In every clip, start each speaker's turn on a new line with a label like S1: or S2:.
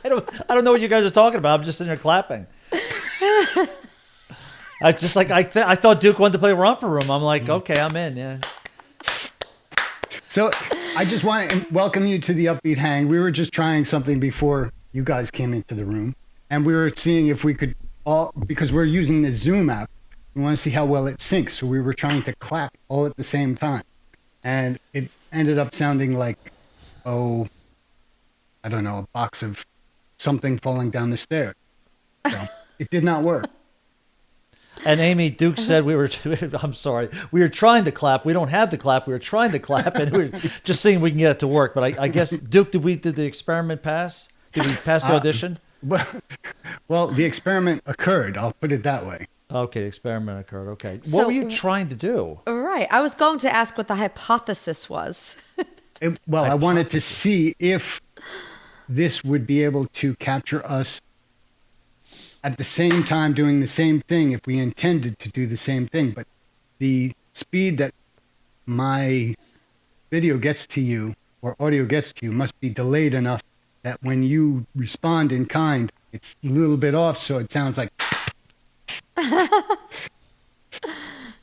S1: I don't know what you guys are talking about. I'm just sitting there clapping. I thought Duke wanted to play Romper Room. I'm like, okay, I'm in. Yeah.
S2: So I just want to welcome you to the Upbeat Hang. We were just trying something before you guys came into the room, and we were seeing if we could all, because we're using the Zoom app, we want to see how well it syncs. So we were trying to clap all at the same time, and it ended up sounding like, oh, I don't know, a box of something falling down the stairs. So it did not work.
S1: And Amy, Duke said I'm sorry, we were trying to clap. We don't have the clap. We were trying to clap, and we were just seeing if we can get it to work. But I guess, Duke, did the experiment pass? Did we pass the audition?
S2: Well, the experiment occurred. I'll put it that way.
S1: Okay, the experiment occurred. Okay.
S3: So,
S1: what were you trying to do?
S3: Right. I was going to ask what the hypothesis was.
S2: I wanted to see if this would be able to capture us at the same time doing the same thing if we intended to do the same thing. But the speed that my video gets to you or audio gets to you must be delayed enough that when you respond in kind, it's a little bit off, so it sounds like...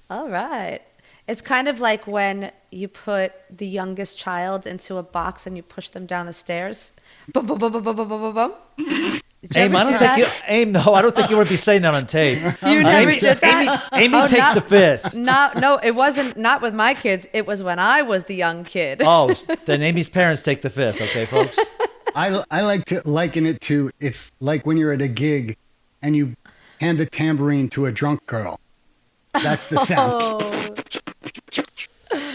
S3: All right. It's kind of like when you put the youngest child into a box and you push them down the stairs. Boom, boom, boom, boom, boom, boom, boom, boom.
S1: Aim, I don't think you want to be saying that on tape.
S3: You never did that?
S1: Amy takes the fifth.
S3: No, it wasn't, not with my kids. It was when I was the young kid.
S1: Oh, then Amy's parents take the fifth. Okay, folks.
S2: I like to liken it to, it's like when you're at a gig and you hand a tambourine to a drunk girl. That's the sound.
S3: Oh.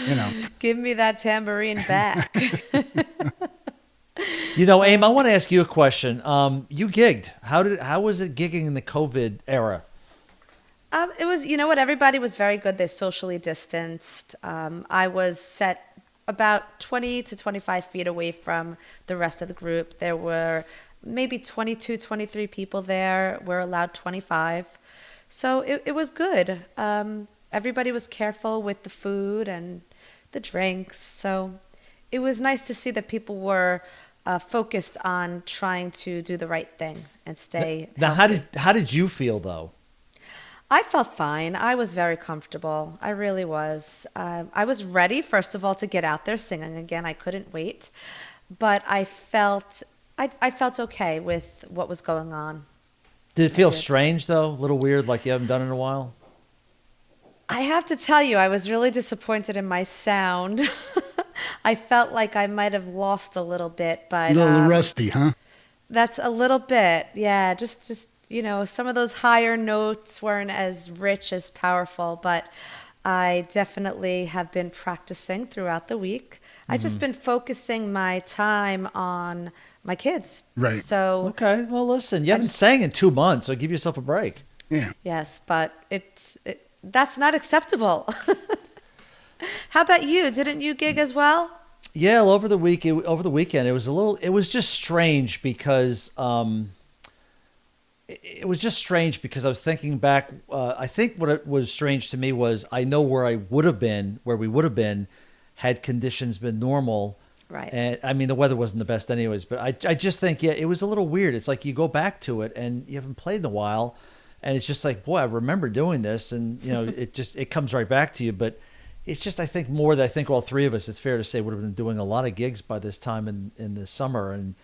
S2: You know.
S3: Give me that tambourine back.
S1: You know, Aim, I want to ask you a question. You gigged. How was it gigging in the COVID era?
S3: It was, you know what, everybody was very good. They socially distanced. I was set about 20 to 25 feet away from the rest of the group. There were maybe 22, 23 people there. We're allowed 25. So it was good. Everybody was careful with the food and the drinks. So it was nice to see that people were focused on trying to do the right thing and stay
S1: Now,
S3: healthy.
S1: how did you feel, though?
S3: I felt fine. I was very comfortable. I really was. I was ready, first of all, to get out there singing again. I couldn't wait. But I felt okay with what was going on.
S1: Did it feel strange, though? A little weird, like you haven't done it in a while?
S3: I have to tell you, I was really disappointed in my sound. I felt like I might have lost a little bit, but
S2: A little rusty, huh?
S3: that's a little bit, yeah. Just you know, some of those higher notes weren't as rich, as powerful, but I definitely have been practicing throughout the week. I've just been focusing my time on my kids.
S2: Right.
S3: So
S1: Okay, well, listen, you haven't sang in 2 months, so give yourself a break.
S2: Yeah.
S3: yes, but that's not acceptable. How about you? Didn't you gig as well?
S1: Yeah, well, over the weekend, it was just strange because it was just strange because I was thinking back. I think what it was strange to me was I know where we would have been had conditions been normal.
S3: Right.
S1: And I mean, the weather wasn't the best anyways, but I just think, yeah, it was a little weird. It's like you go back to it and you haven't played in a while, and it's just like, boy, I remember doing this, and you know, it comes right back to you. But it's just, I think all three of us, it's fair to say, would have been doing a lot of gigs by this time in the summer, and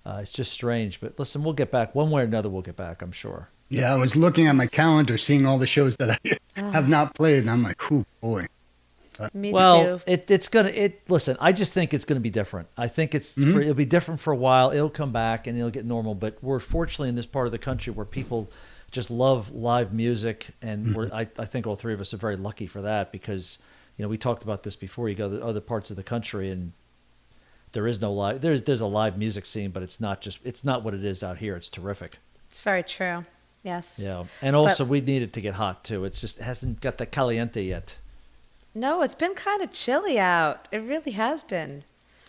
S1: it's just strange. But listen, we'll get back one way or another. We'll get back, I'm sure.
S2: Yeah, I was looking at my calendar, seeing all the shows that I have not played, and I'm like, oh boy.
S3: Me
S1: Well,
S3: too.
S1: listen, I just think it's going to be different. I think it'll be different for a while. It'll come back and it'll get normal. But we're fortunately in this part of the country where people just love live music. And I think all three of us are very lucky for that because, you know, we talked about this before. You go to other parts of the country and there is no live, there's a live music scene, but it's not what it is out here. It's terrific.
S3: It's very true. Yes.
S1: Yeah. And also we need it to get hot too. It hasn't got the caliente yet.
S3: No, it's been kind of chilly out. It really has been.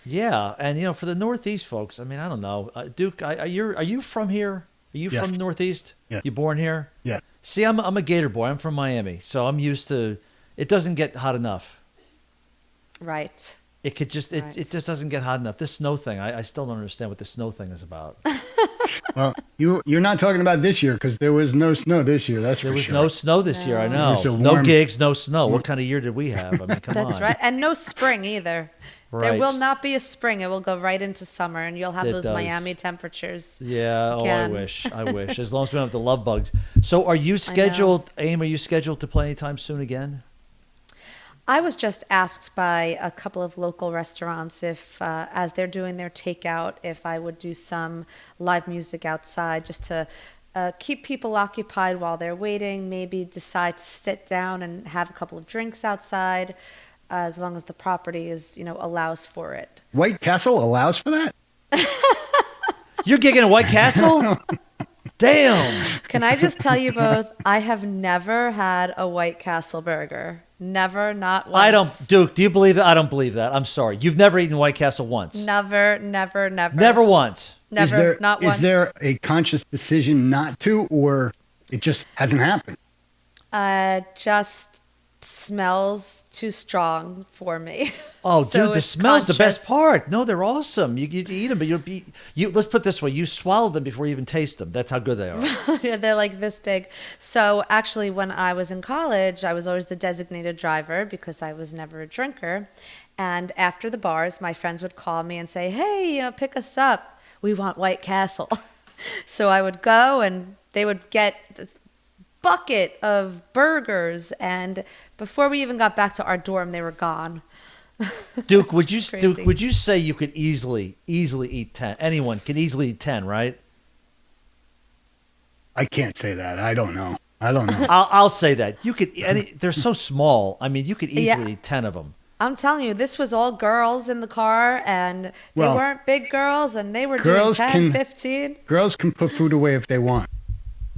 S1: Yeah, and you know, for the Northeast folks, I mean, I don't know, Duke, are you from here? Are you
S2: Yes.
S1: from the Northeast?
S2: Yeah.
S1: You born here?
S2: Yeah.
S1: See, I'm a Gator boy. I'm from Miami, so I'm used to. It doesn't get hot enough.
S3: Right.
S1: It could just it just doesn't get hot enough. This snow thing, I still don't understand what the snow thing is about.
S2: Well, you're not talking about this year because there was no snow this year. There
S1: was no snow this year. I
S2: It
S1: know.
S2: was a
S1: No
S2: warm-
S1: gigs, no snow. What kind of year did we have? I mean, come on.
S3: That's right. And no spring either.
S1: Right.
S3: There will not be a spring. It will go right into summer, and you'll have
S1: It
S3: those
S1: does.
S3: Miami temperatures.
S1: Yeah. Oh, I
S3: Again.
S1: wish. I wish. As long as we don't have the love bugs. So, are you scheduled, Aim? Are you scheduled to play anytime soon again?
S3: I was just asked by a couple of local restaurants if, as they're doing their takeout, if I would do some live music outside just to keep people occupied while they're waiting, maybe decide to sit down and have a couple of drinks outside, as long as the property is, allows for it.
S2: White Castle allows for that?
S1: You're gigging at White Castle? Damn.
S3: Can I just tell you both, I have never had a White Castle burger. Never, not once.
S1: I don't, Duke, do you believe that? I don't believe that. I'm sorry. You've never eaten White Castle once?
S3: Never.
S1: Never once?
S3: Never, not once.
S2: Is there a conscious decision not to, or it just hasn't happened?
S3: Just smells too strong for me.
S1: Oh,
S3: So
S1: dude, the
S3: it's
S1: smell's the best
S3: conscious.
S1: part. No, they're awesome. You eat them, but let's put it this way. You swallow them before you even taste them. That's how good they are.
S3: Yeah, they're like this big. So actually, when I was in college, I was always the designated driver because I was never a drinker. And after the bars, my friends would call me and say, hey, pick us up. We want White Castle. So I would go and they would get this bucket of burgers. And before we even got back to our dorm, they were gone.
S1: Duke, would you
S3: Crazy.
S1: say you could easily eat 10? Anyone can easily eat 10, right?
S2: I can't say that. I don't know.
S1: I'll say that. You could they're so small. I mean, you could easily
S3: Yeah.
S1: eat 10 of them.
S3: I'm telling you, this was all girls in the car, and they
S2: Well,
S3: weren't big girls, and they were
S2: girls
S3: doing 10,
S2: can-
S3: 15.
S2: Girls can put food away if they want.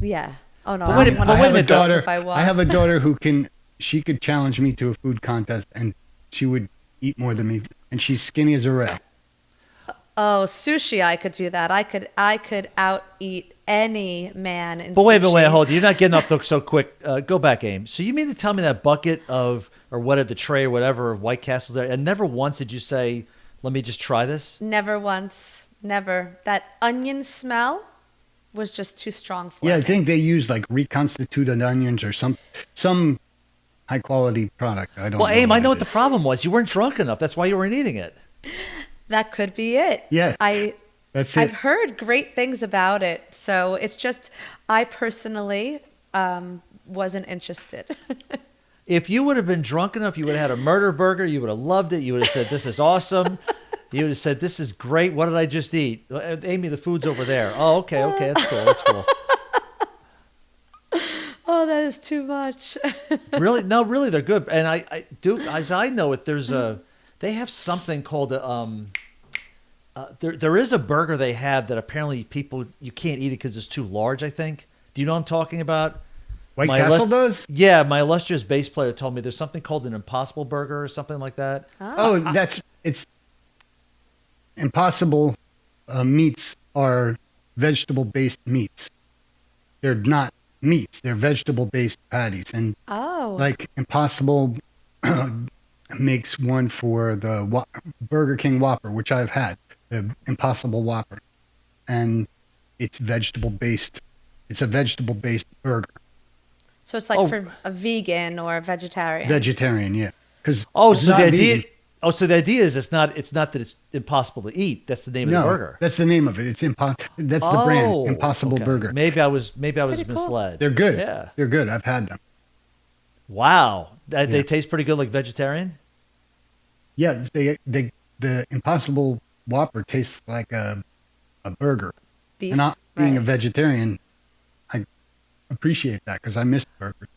S3: Yeah. Oh, no.
S1: But wait a
S3: I'm
S1: minute,
S3: one
S1: but
S3: of
S1: wait a
S3: those
S1: minute,
S3: girls
S2: daughter.
S3: if I want.
S2: I have a daughter who could challenge me to a food contest, and she would eat more than me, and she's skinny as a rail.
S3: Oh, sushi, I could do that. I could out-eat any man in
S1: But wait,
S3: sushi.
S1: hold on. You're not getting off the hook so quick. Go back, Aim. So you mean to tell me that bucket of, or whatever, the tray or whatever of White Castles there, and never once did you say, let me just try this?
S3: Never once. Never. That onion smell was just too strong for
S2: Yeah,
S3: me.
S2: I think they use like reconstituted onions or some high quality product. I don't
S1: Well,
S2: know.
S1: Aim, I know what
S2: it
S1: the
S2: is.
S1: problem was. You weren't drunk enough. That's why you weren't eating it.
S3: That could be it.
S2: Yeah,
S3: I've
S2: that's it.
S3: heard great things about it. So it's just, I personally wasn't interested.
S1: If you would have been drunk enough, you would have had a murder burger. You would have loved it. You would have said, this is awesome. You would have said, this is great. What did I just eat? Amy, the food's over there. Oh, okay. That's cool. That's cool.
S3: Oh, that is too much.
S1: Really? No, really, they're good. And Duke, as I know it, they have something called there is a burger they have that apparently you can't eat it because it's too large, I think. Do you know what I'm talking about?
S2: White
S1: My
S2: Castle does?
S1: Yeah, my illustrious bass player told me there's something called an Impossible Burger or something like that.
S2: Oh, it's Impossible meats are vegetable based meats. They're not meats. They're vegetable based patties, and
S3: Oh.
S2: like Impossible makes one for the Burger King Whopper, which I've had, the Impossible Whopper, and it's vegetable based. It's a vegetable based burger.
S3: So it's like
S1: Oh.
S3: for a vegan or a vegetarian.
S2: Vegetarian, yeah. Because
S1: So the idea is it's not that it's impossible to eat. That's the name of the burger.
S2: That's the name of it. That's the brand, Impossible
S1: okay.
S2: Burger.
S1: Maybe I was
S3: Pretty cool.
S1: misled.
S2: They're good.
S1: Yeah.
S2: They're good. I've had them.
S1: Wow. They
S2: Yeah.
S1: taste pretty good like vegetarian?
S2: Yeah, the Impossible Whopper tastes like a burger.
S3: Beef.
S2: And not being a
S3: Right.
S2: vegetarian, I appreciate that because I miss burgers.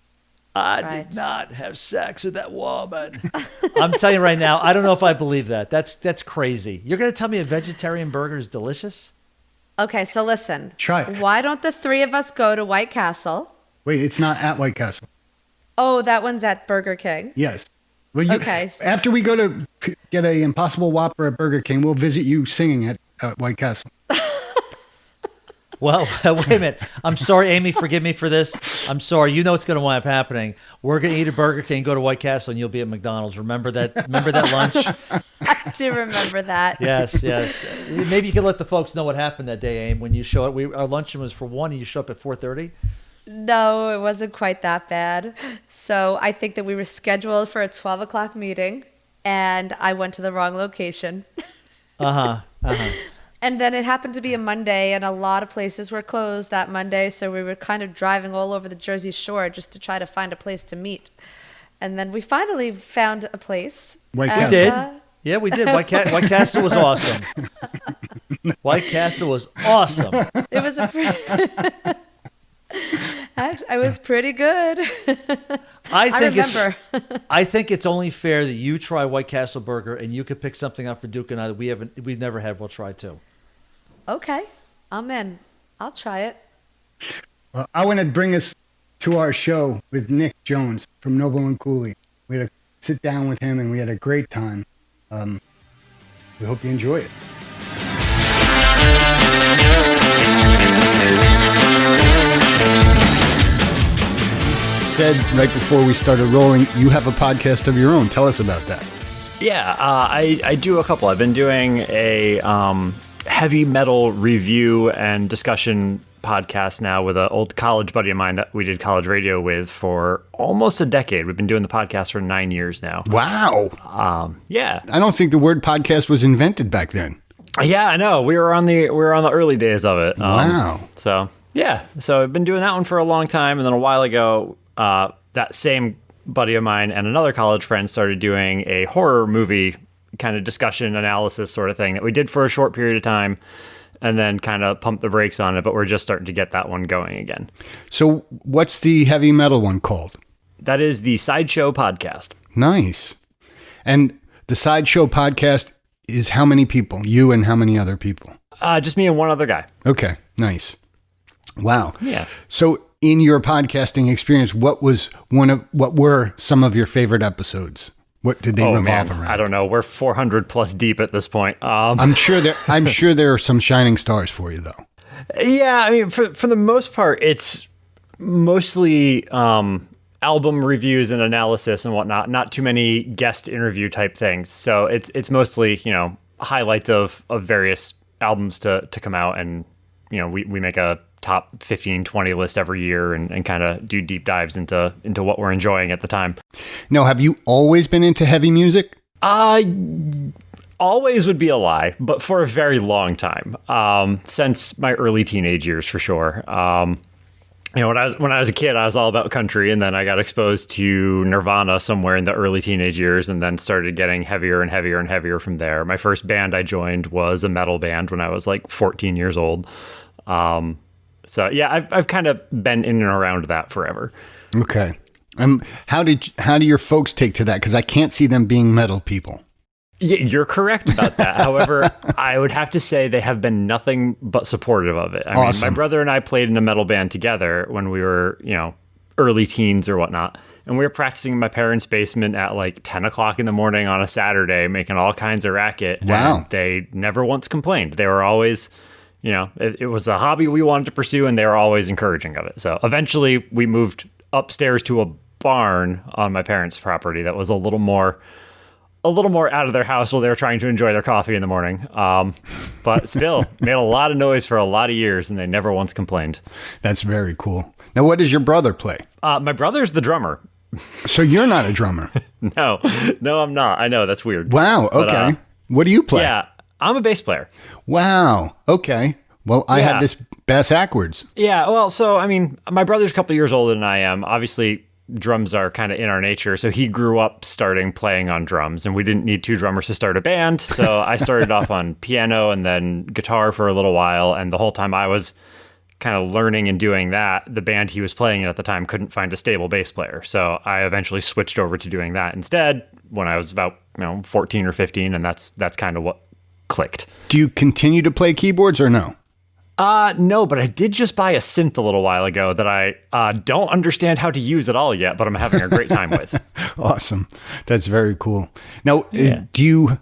S1: I
S3: Right.
S1: did not have sex with that woman. I'm telling you right now, I don't know if I believe that. That's crazy. You're going to tell me a vegetarian burger is delicious?
S3: Okay, so listen.
S2: Try it.
S3: Why don't the three of us go to White Castle?
S2: Wait, it's not at White Castle.
S3: Oh, that one's at Burger King.
S2: Yes. Well,
S3: Okay.
S2: After we go to get a Impossible Whopper at Burger King, we'll visit you singing it at White Castle.
S1: Well, wait a minute. I'm sorry, Amy. Forgive me for this. I'm sorry. You know what's going to wind up happening. We're going to eat at Burger King, go to White Castle, and you'll be at McDonald's. Remember that lunch?
S3: I do remember that.
S1: Yes. Maybe you could let the folks know what happened that day, Aim, when you show up. Our luncheon was for 1 and you show up at 4:30.
S3: No, it wasn't quite that bad. So I think that we were scheduled for a 12 o'clock meeting, and I went to the wrong location. And then it happened to be a Monday, and a lot of places were closed that Monday, so we were kind of driving all over the Jersey Shore just to try to find a place to meet. And then we finally found a place.
S2: White
S1: We
S2: Castle.
S1: did. Yeah, we did. White Castle was awesome. White Castle was awesome.
S3: It was I was pretty good. I remember.
S1: I think it's only fair that you try White Castle burger and you could pick something up for Duke and I that we've never had. We'll try too.
S3: Okay, I'm in. I'll try it.
S2: I want to bring us to our show with Nick Jones from Noble Cooley. We had to sit down with him and we had a great time. We hope you enjoy it. Said right before we started rolling, you have a podcast of your own. Tell us about that.
S4: Yeah, I do a couple. I've been doing a heavy metal review and discussion podcast now with an old college buddy of mine that we did college radio with for almost a decade. We've been doing the podcast for 9 years now.
S2: Wow.
S4: Yeah.
S2: I don't think the word podcast was invented back then.
S4: Yeah, I know. We were on the early days of it.
S2: Wow.
S4: So yeah. So I've been doing that one for a long time, and then a while ago, that same buddy of mine and another college friend started doing a horror movie kind of discussion analysis sort of thing that we did for a short period of time and then kind of pumped the brakes on it, but we're just starting to get that one going again.
S2: So what's the heavy metal one called?
S4: That is the Sideshow Podcast.
S2: Nice. And the Sideshow Podcast is how many people? You and how many other people?
S4: Just me and one other guy.
S2: Okay, nice. Wow.
S4: Yeah.
S2: So in your podcasting experience, what were some of your favorite episodes? What did they revolve around?
S4: I don't know. We're 400 plus deep at this point.
S2: I'm sure there are some shining stars for you though.
S4: Yeah, I mean, for the most part, it's mostly album reviews and analysis and whatnot. Not too many guest interview type things. So it's mostly highlights of various albums to come out, and we make a top 15, 20 list every year and kind of do deep dives into what we're enjoying at the time.
S2: Now, have you always been into heavy music?
S4: Always would be a lie, but for a very long time, since my early teenage years, for sure. When I was a kid, I was all about country, and then I got exposed to Nirvana somewhere in the early teenage years, and then started getting heavier and heavier and heavier from there. My first band I joined was a metal band when I was like 14 years old. So yeah, I've kind of been in and around that forever.
S2: Okay. How do your folks take to that? Because I can't see them being metal people.
S4: Yeah, you're correct about that. However, I would have to say they have been nothing but supportive of it. I mean, my brother and I played in a metal band together when we were, early teens or whatnot. And we were practicing in my parents' basement at like 10 o'clock in the morning on a Saturday, making all kinds of racket.
S2: Wow.
S4: And they never once complained. They were always... it was a hobby we wanted to pursue, and they were always encouraging of it. So eventually we moved upstairs to a barn on my parents' property that was a little more out of their house while they were trying to enjoy their coffee in the morning. But still made a lot of noise for a lot of years, and they never once complained.
S2: That's very cool. Now, what does your brother play?
S4: My brother's the drummer.
S2: So you're not a drummer?
S4: No, I'm not. I know, that's weird.
S2: Wow. Okay. But, what do you play?
S4: Yeah. I'm a bass player.
S2: Wow. Okay. Well, I had this bass backwards.
S4: Yeah. Well, so, I mean, my brother's a couple years older than I am. Obviously, drums are kind of in our nature. So he grew up starting playing on drums, and we didn't need two drummers to start a band. So I started off on piano and then guitar for a little while. And the whole time I was kind of learning and doing that, the band he was playing in at the time couldn't find a stable bass player. So I eventually switched over to doing that instead when I was about 14 or 15. And that's kind of what clicked.
S2: Do you continue to play keyboards or no?
S4: No, but I did just buy a synth a little while ago that I don't understand how to use at all yet, but I'm having a great time with.
S2: Awesome. That's very cool. Now, do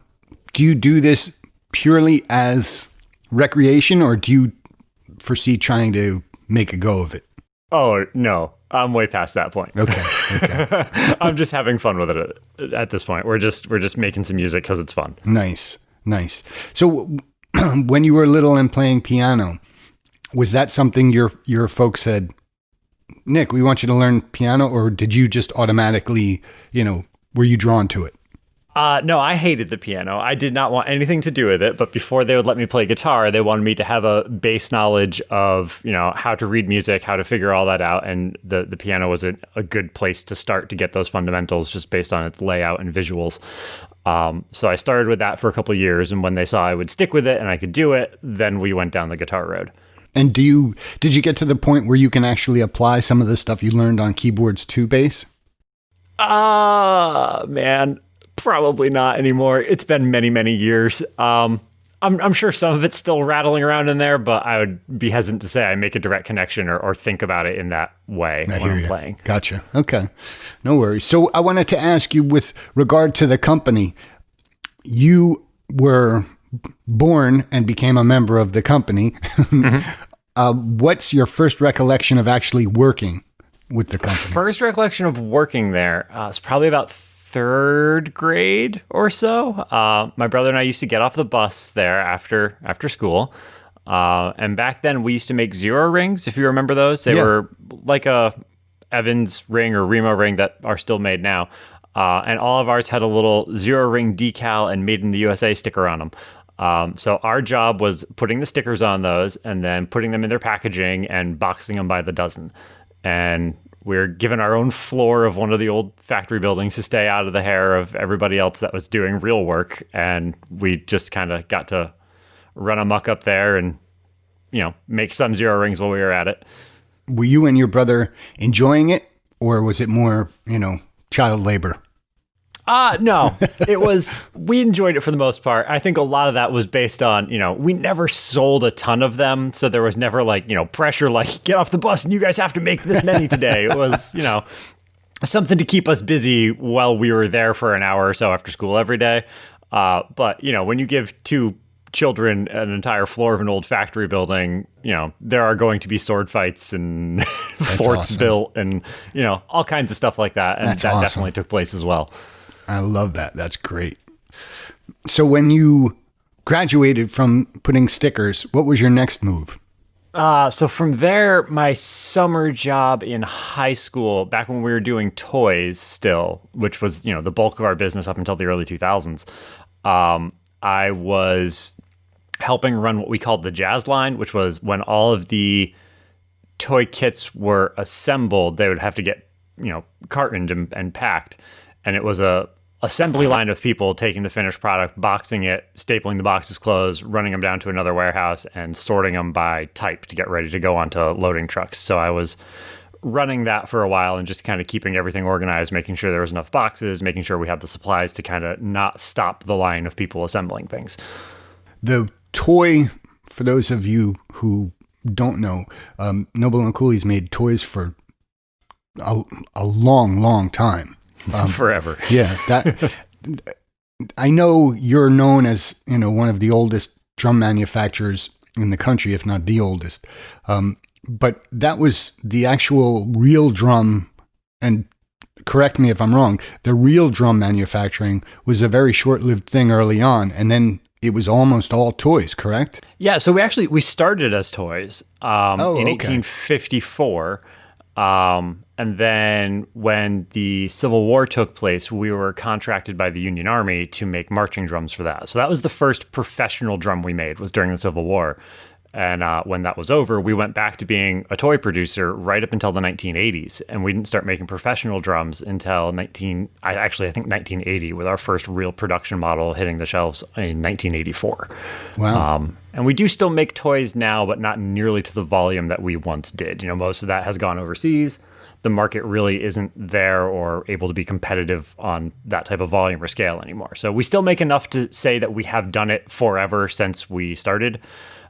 S2: you do this purely as recreation, or do you foresee trying to make a go of it?
S4: Oh, no. I'm way past that point.
S2: Okay.
S4: I'm just having fun with it at this point. We're just making some music because it's fun.
S2: Nice. So when you were little and playing piano, was that something your folks said, Nick, we want you to learn piano, or did you just automatically, were you drawn to it?
S4: No, I hated the piano. I did not want anything to do with it. But before they would let me play guitar, they wanted me to have a base knowledge of, how to read music, how to figure all that out. And the piano was a good place to start to get those fundamentals just based on its layout and visuals. So I started with that for a couple of years. And when they saw I would stick with it and I could do it, then we went down the guitar road.
S2: And did you get to the point where you can actually apply some of the stuff you learned on keyboards to bass?
S4: Man. Probably not anymore. It's been many, many years. I'm sure some of it's still rattling around in there, but I would be hesitant to say I make a direct connection or think about it in that way when I'm playing.
S2: Gotcha. Okay. No worries. So I wanted to ask you, with regard to the company, you were born and became a member of the company. Mm-hmm. What's your first recollection of actually working with the company?
S4: First recollection of working there is probably about third grade or so. My brother and I used to get off the bus there after school. And back then we used to make zero rings, if you remember those. They were like a Evans ring or Remo ring that are still made now. And all of ours had a little zero ring decal and Made in the USA sticker on them. So our job was putting the stickers on those and then putting them in their packaging and boxing them by the dozen. And we're given our own floor of one of the old factory buildings to stay out of the hair of everybody else that was doing real work. And we just kind of got to run amok up there and, make some zero rings while we were at it.
S2: Were you and your brother enjoying it, or was it more, child labor?
S4: No, we enjoyed it for the most part. I think a lot of that was based on, we never sold a ton of them. So there was never pressure, get off the bus and you guys have to make this many today. It was, something to keep us busy while we were there for an hour or so after school every day. But, when you give two children an entire floor of an old factory building, there are going to be sword fights and forts built and, all kinds of stuff like that. And that definitely took place as well.
S2: I love that. That's great. So when you graduated from putting stickers, what was your next move?
S4: So from there, my summer job in high school, back when we were doing toys still, which was, the bulk of our business up until the early 2000s, I was helping run what we called the jazz line, which was when all of the toy kits were assembled, they would have to get, cartoned and packed. And it was a assembly line of people taking the finished product, boxing it, stapling the boxes closed, running them down to another warehouse, and sorting them by type to get ready to go onto loading trucks. So I was running that for a while and just kind of keeping everything organized, making sure there was enough boxes, making sure we had the supplies to kind of not stop the line of people assembling things.
S2: The toy, for those of you who don't know, Noble Cooley's made toys for a long, long time.
S4: Forever.
S2: Yeah. I know you're known as, one of the oldest drum manufacturers in the country, if not the oldest. But that was the actual real drum, and correct me if I'm wrong, the real drum manufacturing was a very short-lived thing early on, and then it was almost all toys, correct?
S4: Yeah, so we started as toys in 1854. And then when the Civil War took place, we were contracted by the Union Army to make marching drums for that. So that was the first professional drum we made, was during the Civil War. And when that was over, we went back to being a toy producer right up until the 1980s. And we didn't start making professional drums until I think 1980, with our first real production model hitting the shelves in 1984.
S2: Wow.
S4: And we do still make toys now, but not nearly to the volume that we once did. Most of that has gone overseas. The market really isn't there or able to be competitive on that type of volume or scale anymore. So we still make enough to say that we have done it forever since we started.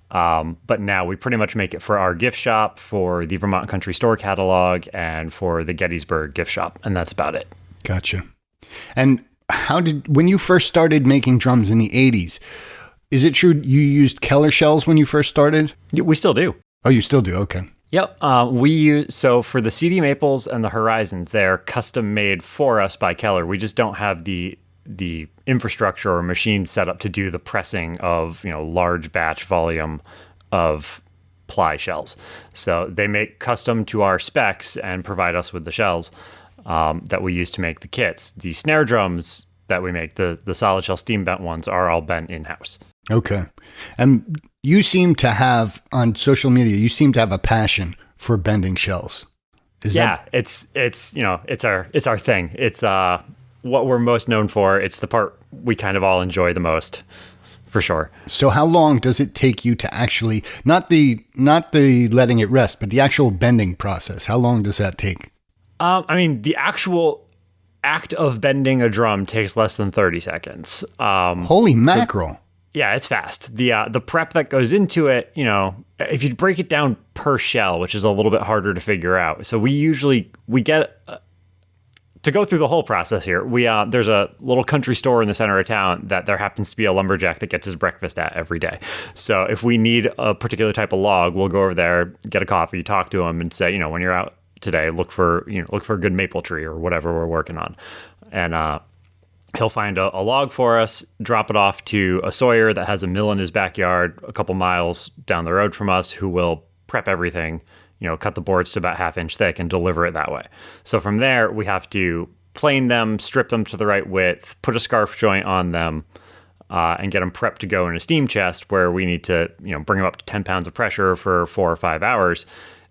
S4: But now we pretty much make it for our gift shop, for the Vermont Country Store catalog, and for the Gettysburg gift shop. And that's about it.
S2: Gotcha. And when you first started making drums in the 80s, is it true you used Keller shells when you first started?
S4: Yeah, we still do.
S2: Oh, you still do? Okay.
S4: Yep. We use, so for the CD Maples and the Horizons, they're custom made for us by Keller. We just don't have the infrastructure or machine set up to do the pressing of, large batch volume of ply shells. So they make custom to our specs and provide us with the shells that we use to make the kits. The snare drums that we make, the solid shell steam bent ones, are all bent in-house.
S2: Okay. And you seem to have, on social media, a passion for bending shells. It's our thing. It's what we're most known for. It's the part we kind of all enjoy the most, for sure. So how long does it take you to actually, not the letting it rest, but the actual bending process? How long does that take? The actual act of bending a drum takes less than 30 seconds. Holy mackerel.
S4: Yeah, it's fast. The prep that goes into it, if you break it down per shell, which is a little bit harder to figure out. So we get to go through the whole process here. There's a little country store in the center of town that there happens to be a lumberjack that gets his breakfast at every day. So if we need a particular type of log, we'll go over there, get a coffee, talk to him, and say, when you're out today, look for a good maple tree or whatever we're working on, and he'll find a log for us, drop it off to a sawyer that has a mill in his backyard a couple miles down the road from us, who will prep everything, cut the boards to about 1/2 inch thick and deliver it that way. So from there, we have to plane them, strip them to the right width, put a scarf joint on them, and get them prepped to go in a steam chest where we need to, bring them up to 10 pounds of pressure for 4 or 5 hours.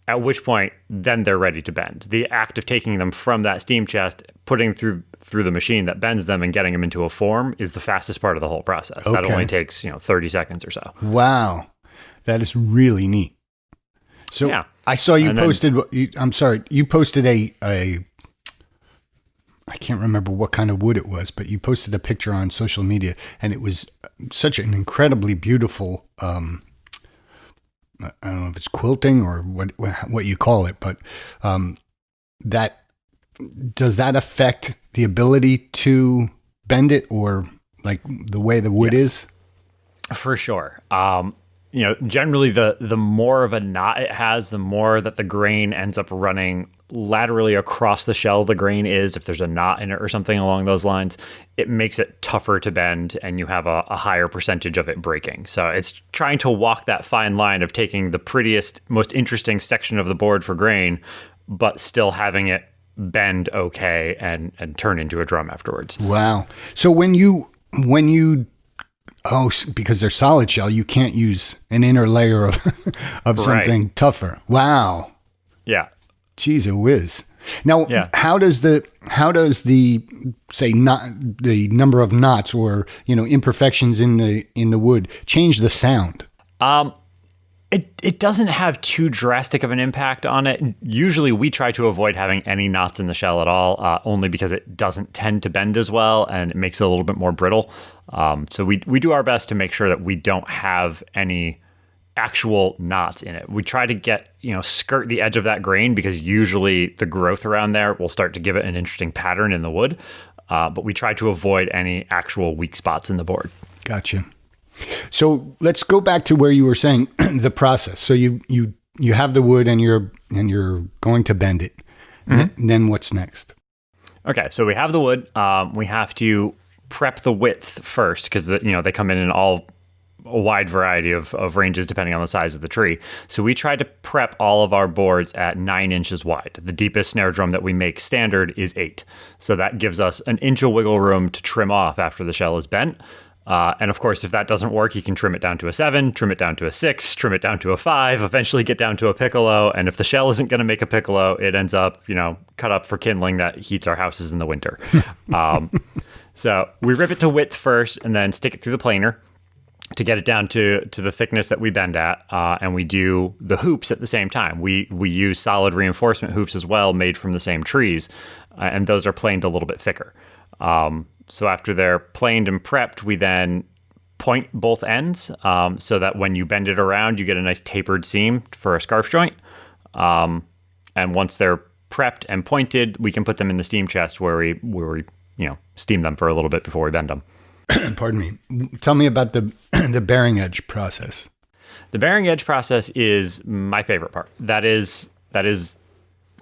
S4: At which point, then they're ready to bend. The act of taking them from that steam chest, putting through the machine that bends them and getting them into a form is the fastest part of the whole process. Okay. That only takes 30 seconds or so. Wow. That is really neat. So yeah. I saw you posted, you posted a I can't remember what kind of wood it was, but you posted a picture on social media, and it was such an incredibly beautiful I don't know if it's quilting or what you call it, but does that affect the ability to bend it, or like the way the wood is? For sure. Generally the more of a knot it has, the more that the grain ends up running laterally across the shell the grain is. If there's a knot in it or something along those lines, it makes it tougher to bend, and you have a higher percentage of it breaking. So it's trying to walk that fine line of taking the prettiest, most interesting section of the board for grain, but still having it bend okay and turn into a drum afterwards. Wow. So when you because they're solid shell, you can't use an inner layer of something tougher. Wow. Yeah. Jeez, a whiz. Now, how does the say not the number of knots or imperfections in the wood change the sound? It doesn't have too drastic of an impact on it. Usually we try to avoid having any knots in the shell at all, only because it doesn't tend to bend as well and it makes it a little bit more brittle. So we do our best to make sure that we don't have any actual knots in it. We try to skirt the edge of that grain, because usually the growth around there will start to give it an interesting pattern in the wood. But we try to avoid any actual weak spots in the board. Gotcha. So let's go back to where you were saying the process. So you have the wood and you're going to bend it. Mm-hmm. And then what's next? Okay, so we have the wood. We have to prep the width first, because they come in a wide variety of ranges depending on the size of the tree. So we try to prep all of our boards at 9 inches wide. The deepest snare drum that we make standard is 8. So that gives us an inch of wiggle room to trim off after the shell is bent. And of course, if that doesn't work, you can trim it down to a 7, trim it down to a 6, trim it down to a 5, eventually get down to a piccolo. And if the shell isn't going to make a piccolo, it ends up, cut up for kindling that heats our houses in the winter. So we rip it to width first and then stick it through the planer to get it down to the thickness that we bend at. And we do the hoops at the same time. We use solid reinforcement hoops as well, made from the same trees. And those are planed a little bit thicker. So after they're planed and prepped, we then point both ends so that when you bend it around, you get a nice tapered seam for a scarf joint. And once they're prepped and pointed, we can put them in the steam chest where we steam them for a little bit before we bend them. Pardon me. Tell me about the bearing edge process. The bearing edge process is my favorite part. That is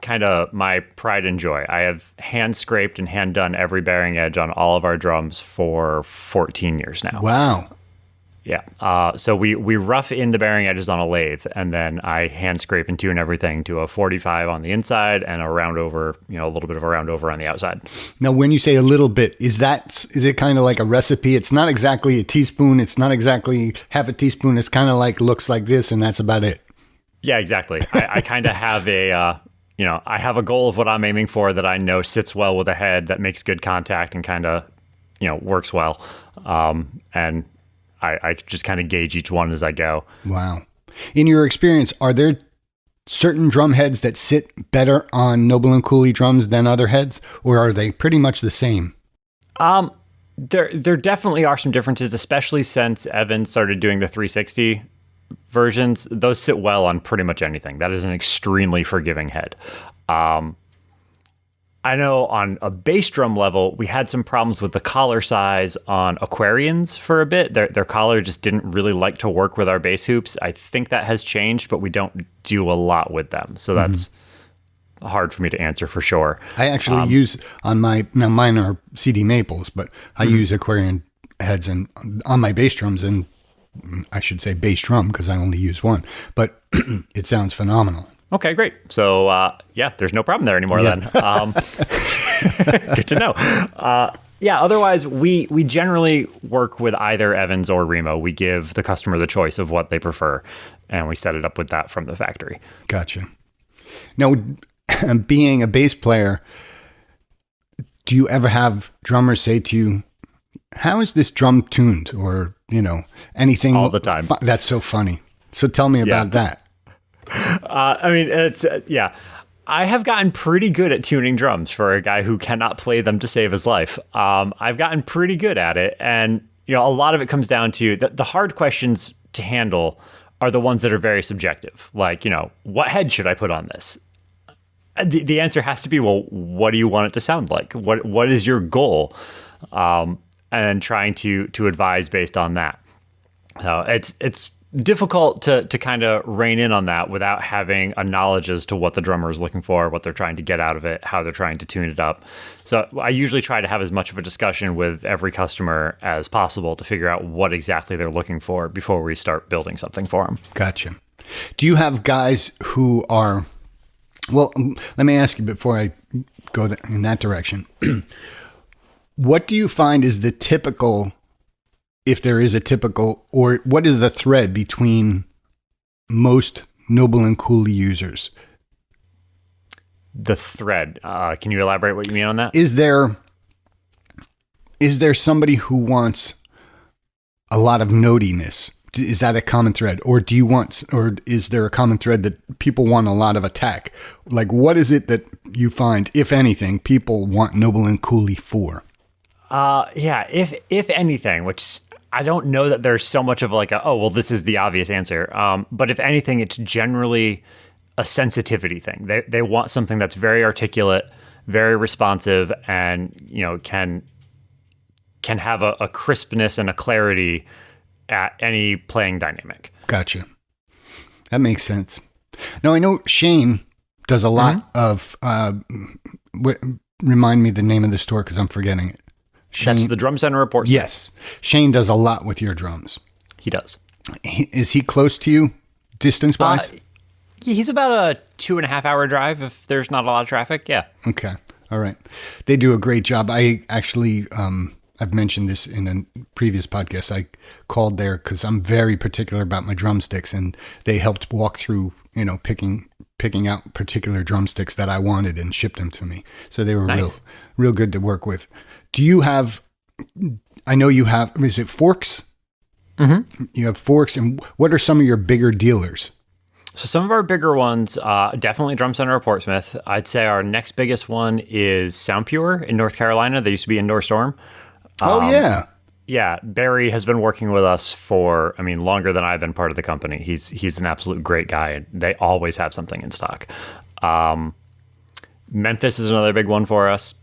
S4: kind of my pride and joy. I have hand scraped and hand done every bearing edge on all of our drums for 14 years now.
S2: Wow.
S4: Yeah. So we rough in the bearing edges on a lathe, and then I hand scrape and tune everything to a 45 on the inside and a round over, a little bit of a round over on the outside.
S2: Now, when you say a little bit, is it kind of like a recipe? It's not exactly a teaspoon. It's not exactly half a teaspoon. It's kind of like, looks like this, and that's about it.
S4: Yeah, exactly. I kind of have I have a goal of what I'm aiming for that I know sits well with the head, that makes good contact and kind of, works well. And I just kind of gauge each one as I go.
S2: Wow. In your experience, are there certain drum heads that sit better on Noble and Cooley drums than other heads, or are they pretty much the same?
S4: There definitely are some differences, especially since Evan started doing the 360 versions. Those sit well on pretty much anything. That is an extremely forgiving head. I know on a bass drum level, we had some problems with the collar size on Aquarians for a bit. Their collar just didn't really like to work with our bass hoops. I think that has changed, but we don't do a lot with them. So that's hard for me to answer for sure.
S2: I actually use on mine are CD Maples, but I use Aquarian heads on my bass drums, and I should say bass drum because I only use one, but it sounds phenomenal.
S4: Okay, great. So, there's no problem there anymore then. Good to know. Otherwise, we generally work with either Evans or Remo. We give the customer the choice of what they prefer, and we set it up with that from the factory.
S2: Gotcha. Now, being a bass player, do you ever have drummers say to you, how is this drum tuned? Or, anything?
S4: All the time.
S2: That's so funny. So tell me about that.
S4: I have gotten pretty good at tuning drums for a guy who cannot play them to save his life. I've gotten pretty good at it. And, a lot of it comes down to the hard questions to handle are the ones that are very subjective. Like, what head should I put on this? The answer has to be, well, what do you want it to sound like? What is your goal? And trying to advise based on that. It's difficult to kind of rein in on that without having a knowledge as to what the drummer is looking for, what they're trying to get out of it, how they're trying to tune it up. So I usually try to have as much of a discussion with every customer as possible to figure out what exactly they're looking for before we start building something for them.
S2: Gotcha. Do you have guys who are, well, let me ask you before I go in that direction. What do you find is the typical, if there is a typical, or what is the thread between most Noble and Cooley users?
S4: The thread. Can you elaborate what you mean on that?
S2: Is there somebody who wants a lot of notiness? Is that a common thread? Or is there a common thread that people want a lot of attack? Like, what is it that you find, if anything, people want Noble and Cooley for?
S4: If anything, which I don't know that there's so much of like this is the obvious answer. But if anything, it's generally a sensitivity thing. They want something that's very articulate, very responsive, and can have a crispness and a clarity at any playing dynamic.
S2: Gotcha. That makes sense. Now I know Shane does a lot of. Remind me the name of the store because I'm forgetting it. Shane,
S4: that's the Drum Center Report.
S2: Yes. Shane does a lot with your drums.
S4: He does.
S2: Is he close to you distance-wise?
S4: He's about a 2.5 hour drive if there's not a lot of traffic. Yeah.
S2: Okay. All right. They do a great job. I actually, I've mentioned this in a previous podcast. I called there because I'm very particular about my drumsticks, and they helped walk through, picking out particular drumsticks that I wanted and shipped them to me. So they were
S4: nice.
S2: real good to work with. Do you have, I know you have, is it forks? Mm-hmm. You have forks. And what are some of your bigger dealers?
S4: So some of our bigger ones, definitely Drum Center of Portsmouth. I'd say our next biggest one is Soundpure in North Carolina. They used to be Indoor Storm.
S2: Yeah.
S4: Yeah. Barry has been working with us for, longer than I've been part of the company. He's an absolute great guy, and they always have something in stock. Memphis is another big one for us.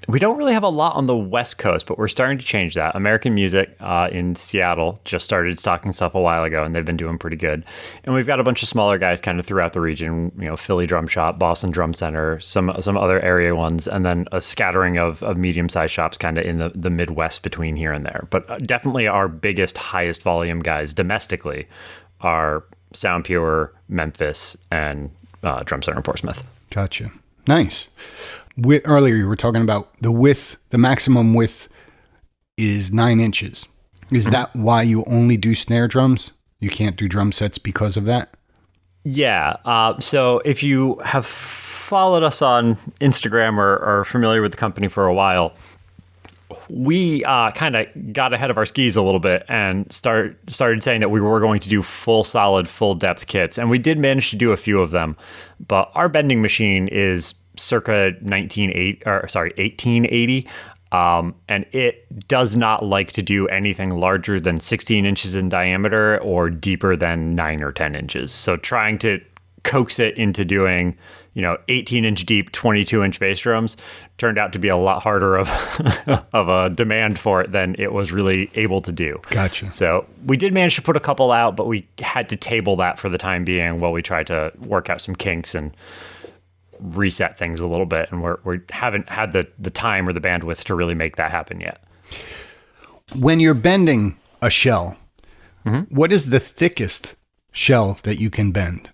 S4: We don't really have a lot on the West Coast, but we're starting to change that. American Music in Seattle just started stocking stuff a while ago, and they've been doing pretty good. And we've got a bunch of smaller guys kind of throughout the region, Philly Drum Shop, Boston Drum Center, some other area ones, and then a scattering of medium-sized shops kind of in the Midwest between here and there. But definitely our biggest, highest volume guys domestically are Sound Pure, Memphis, and Drum Center in Portsmouth.
S2: Gotcha. Nice. Earlier, you were talking about the width, the maximum width is 9 inches. Is that why you only do snare drums? You can't do drum sets because of that?
S4: Yeah. So if you have followed us on Instagram or are familiar with the company for a while, we kind of got ahead of our skis a little bit and started saying that we were going to do full solid, full depth kits. And we did manage to do a few of them. But our bending machine is circa 1880. And it does not like to do anything larger than 16 inches in diameter or deeper than 9 or 10 inches. So trying to coax it into doing, 18-inch deep, 22-inch bass drums turned out to be a lot harder of a demand for it than it was really able to do.
S2: Gotcha.
S4: So we did manage to put a couple out, but we had to table that for the time being while we tried to work out some kinks and reset things a little bit, and we haven't had the time or the bandwidth to really make that happen yet.
S2: When you're bending a shell, what is the thickest shell that you can bend?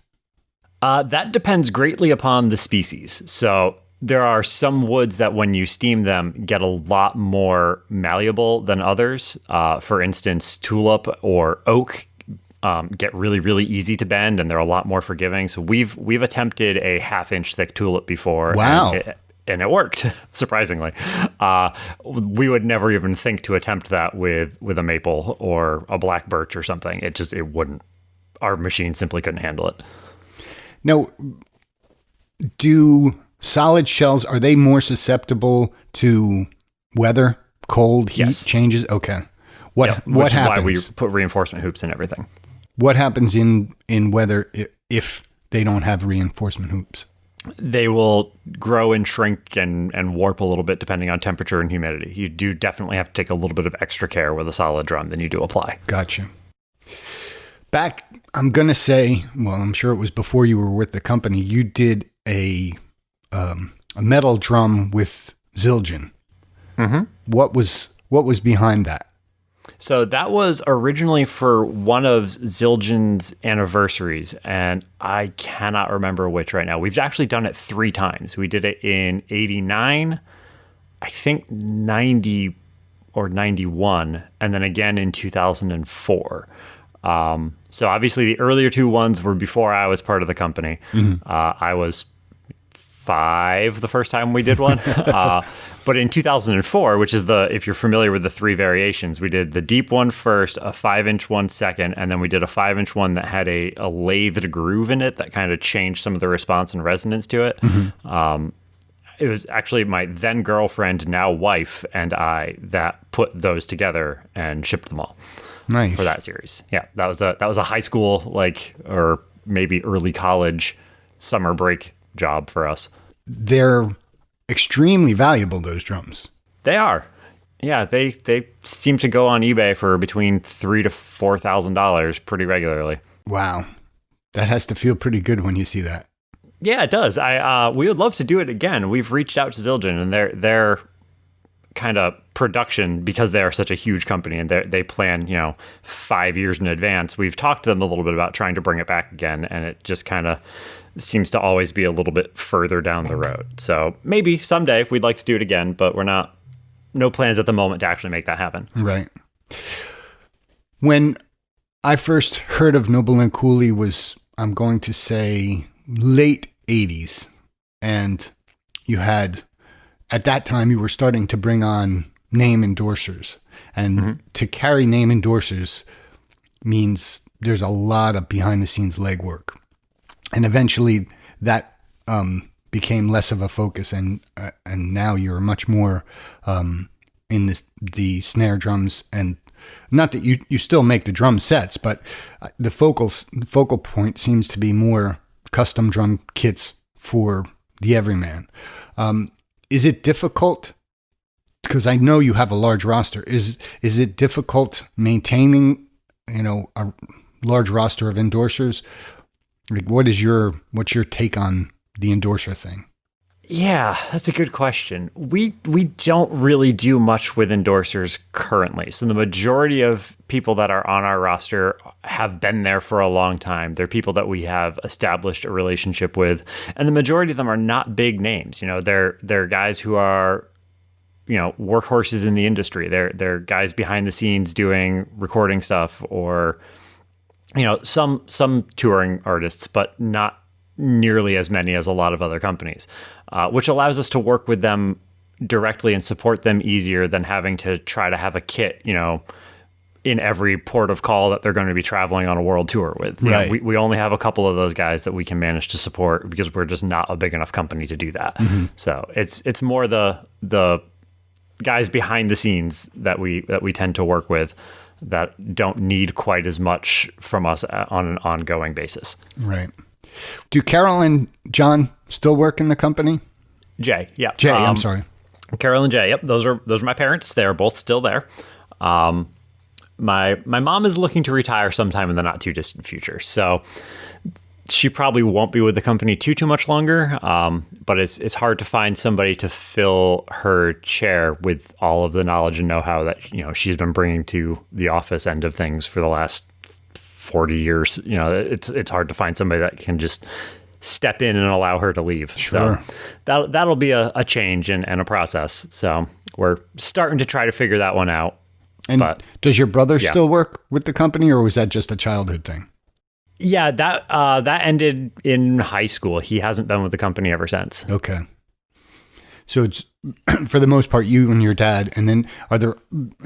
S4: That depends greatly upon the species. So there are some woods that when you steam them get a lot more malleable than others. For instance, tulip or oak get really, really easy to bend, and they're a lot more forgiving. So we've attempted a 1/2-inch thick tulip before.
S2: Wow.
S4: And it worked, surprisingly. We would never even think to attempt that with a maple or a black birch or something. It wouldn't. Our machine simply couldn't handle it.
S2: Now, do solid shells, are they more susceptible to weather, cold, heat changes? Okay. What happens?
S4: Which is why we put reinforcement hoops in everything.
S2: What happens in weather if they don't have reinforcement hoops?
S4: They will grow and shrink and warp a little bit depending on temperature and humidity. You do definitely have to take a little bit of extra care with a solid drum than you do apply.
S2: Gotcha. Back, I'm going to say, well, I'm sure it was before you were with the company, you did a metal drum with Zildjian. Mm-hmm. What was behind that?
S4: So that was originally for one of Zildjian's anniversaries, and I cannot remember which right now. We've actually done it 3 times. We did it in 89, I think 90 or 91, and then again in 2004. So obviously the earlier 2 ones were before I was part of the company. Mm-hmm. I was 5 the first time we did one. But in 2004, which is if you're familiar with the 3 variations, we did the deep one first, a 5-inch one second, and then we did a 5-inch one that had a lathed groove in it that kind of changed some of the response and resonance to it. Mm-hmm. It was actually my then girlfriend, now wife, and I that put those together and shipped them all.
S2: Nice.
S4: For that series. Yeah, that was a high school, or maybe early college summer break job for us.
S2: They're extremely valuable, those drums.
S4: They are. Yeah, they seem to go on eBay for between $3,000 to $4,000 pretty regularly.
S2: Wow. That has to feel pretty good when you see that.
S4: Yeah, it does. We would love to do it again. We've reached out to Zildjian, and their kind of production, because they are such a huge company and they plan 5 years in advance. We've talked to them a little bit about trying to bring it back again, and it just kind of seems to always be a little bit further down the road. So maybe someday we'd like to do it again, but no plans at the moment to actually make that happen.
S2: Right. When I first heard of Noble Cooley was, I'm going to say, late 80s, and you had, at that time, you were starting to bring on name endorsers. And to carry name endorsers means there's a lot of behind-the-scenes legwork. And eventually that became less of a focus, and now you're much more in the snare drums. And not that you still make the drum sets, but the focal point seems to be more custom drum kits for the everyman. Is it difficult because I know you have a large roster. Is it difficult maintaining, a large roster of endorsers? Like, what's your take on the endorser thing?
S4: Yeah, that's a good question. We don't really do much with endorsers currently. So the majority of people that are on our roster have been there for a long time. They're people that we have established a relationship with, and the majority of them are not big names. They're guys who are, workhorses in the industry. They're guys behind the scenes doing recording stuff, or some touring artists, but not nearly as many as a lot of other companies, which allows us to work with them directly and support them easier than having to try to have a kit, in every port of call that they're going to be traveling on a world tour with.
S2: Right.
S4: We only have a couple of those guys that we can manage to support because we're just not a big enough company to do that. Mm-hmm. So it's more the guys behind the scenes that we tend to work with that don't need quite as much from us on an ongoing basis.
S2: Right. Do Carol and John still work in the company?
S4: Jay, yeah.
S2: Jay, I'm sorry.
S4: Carol and Jay, yep. Those are my parents. They're both still there. My mom is looking to retire sometime in the not too distant future, so she probably won't be with the company too much longer. But it's hard to find somebody to fill her chair with all of the knowledge and know-how that she's been bringing to the office end of things for the last 40 years. It's hard to find somebody that can just step in and allow her to leave.
S2: Sure.
S4: So that'll be a change and a process. So we're starting to try to figure that one out.
S2: And does your brother still work with the company, or was that just a childhood thing?
S4: Yeah, that ended in high school. He hasn't been with the company ever since.
S2: Okay. So it's for the most part you and your dad, and then do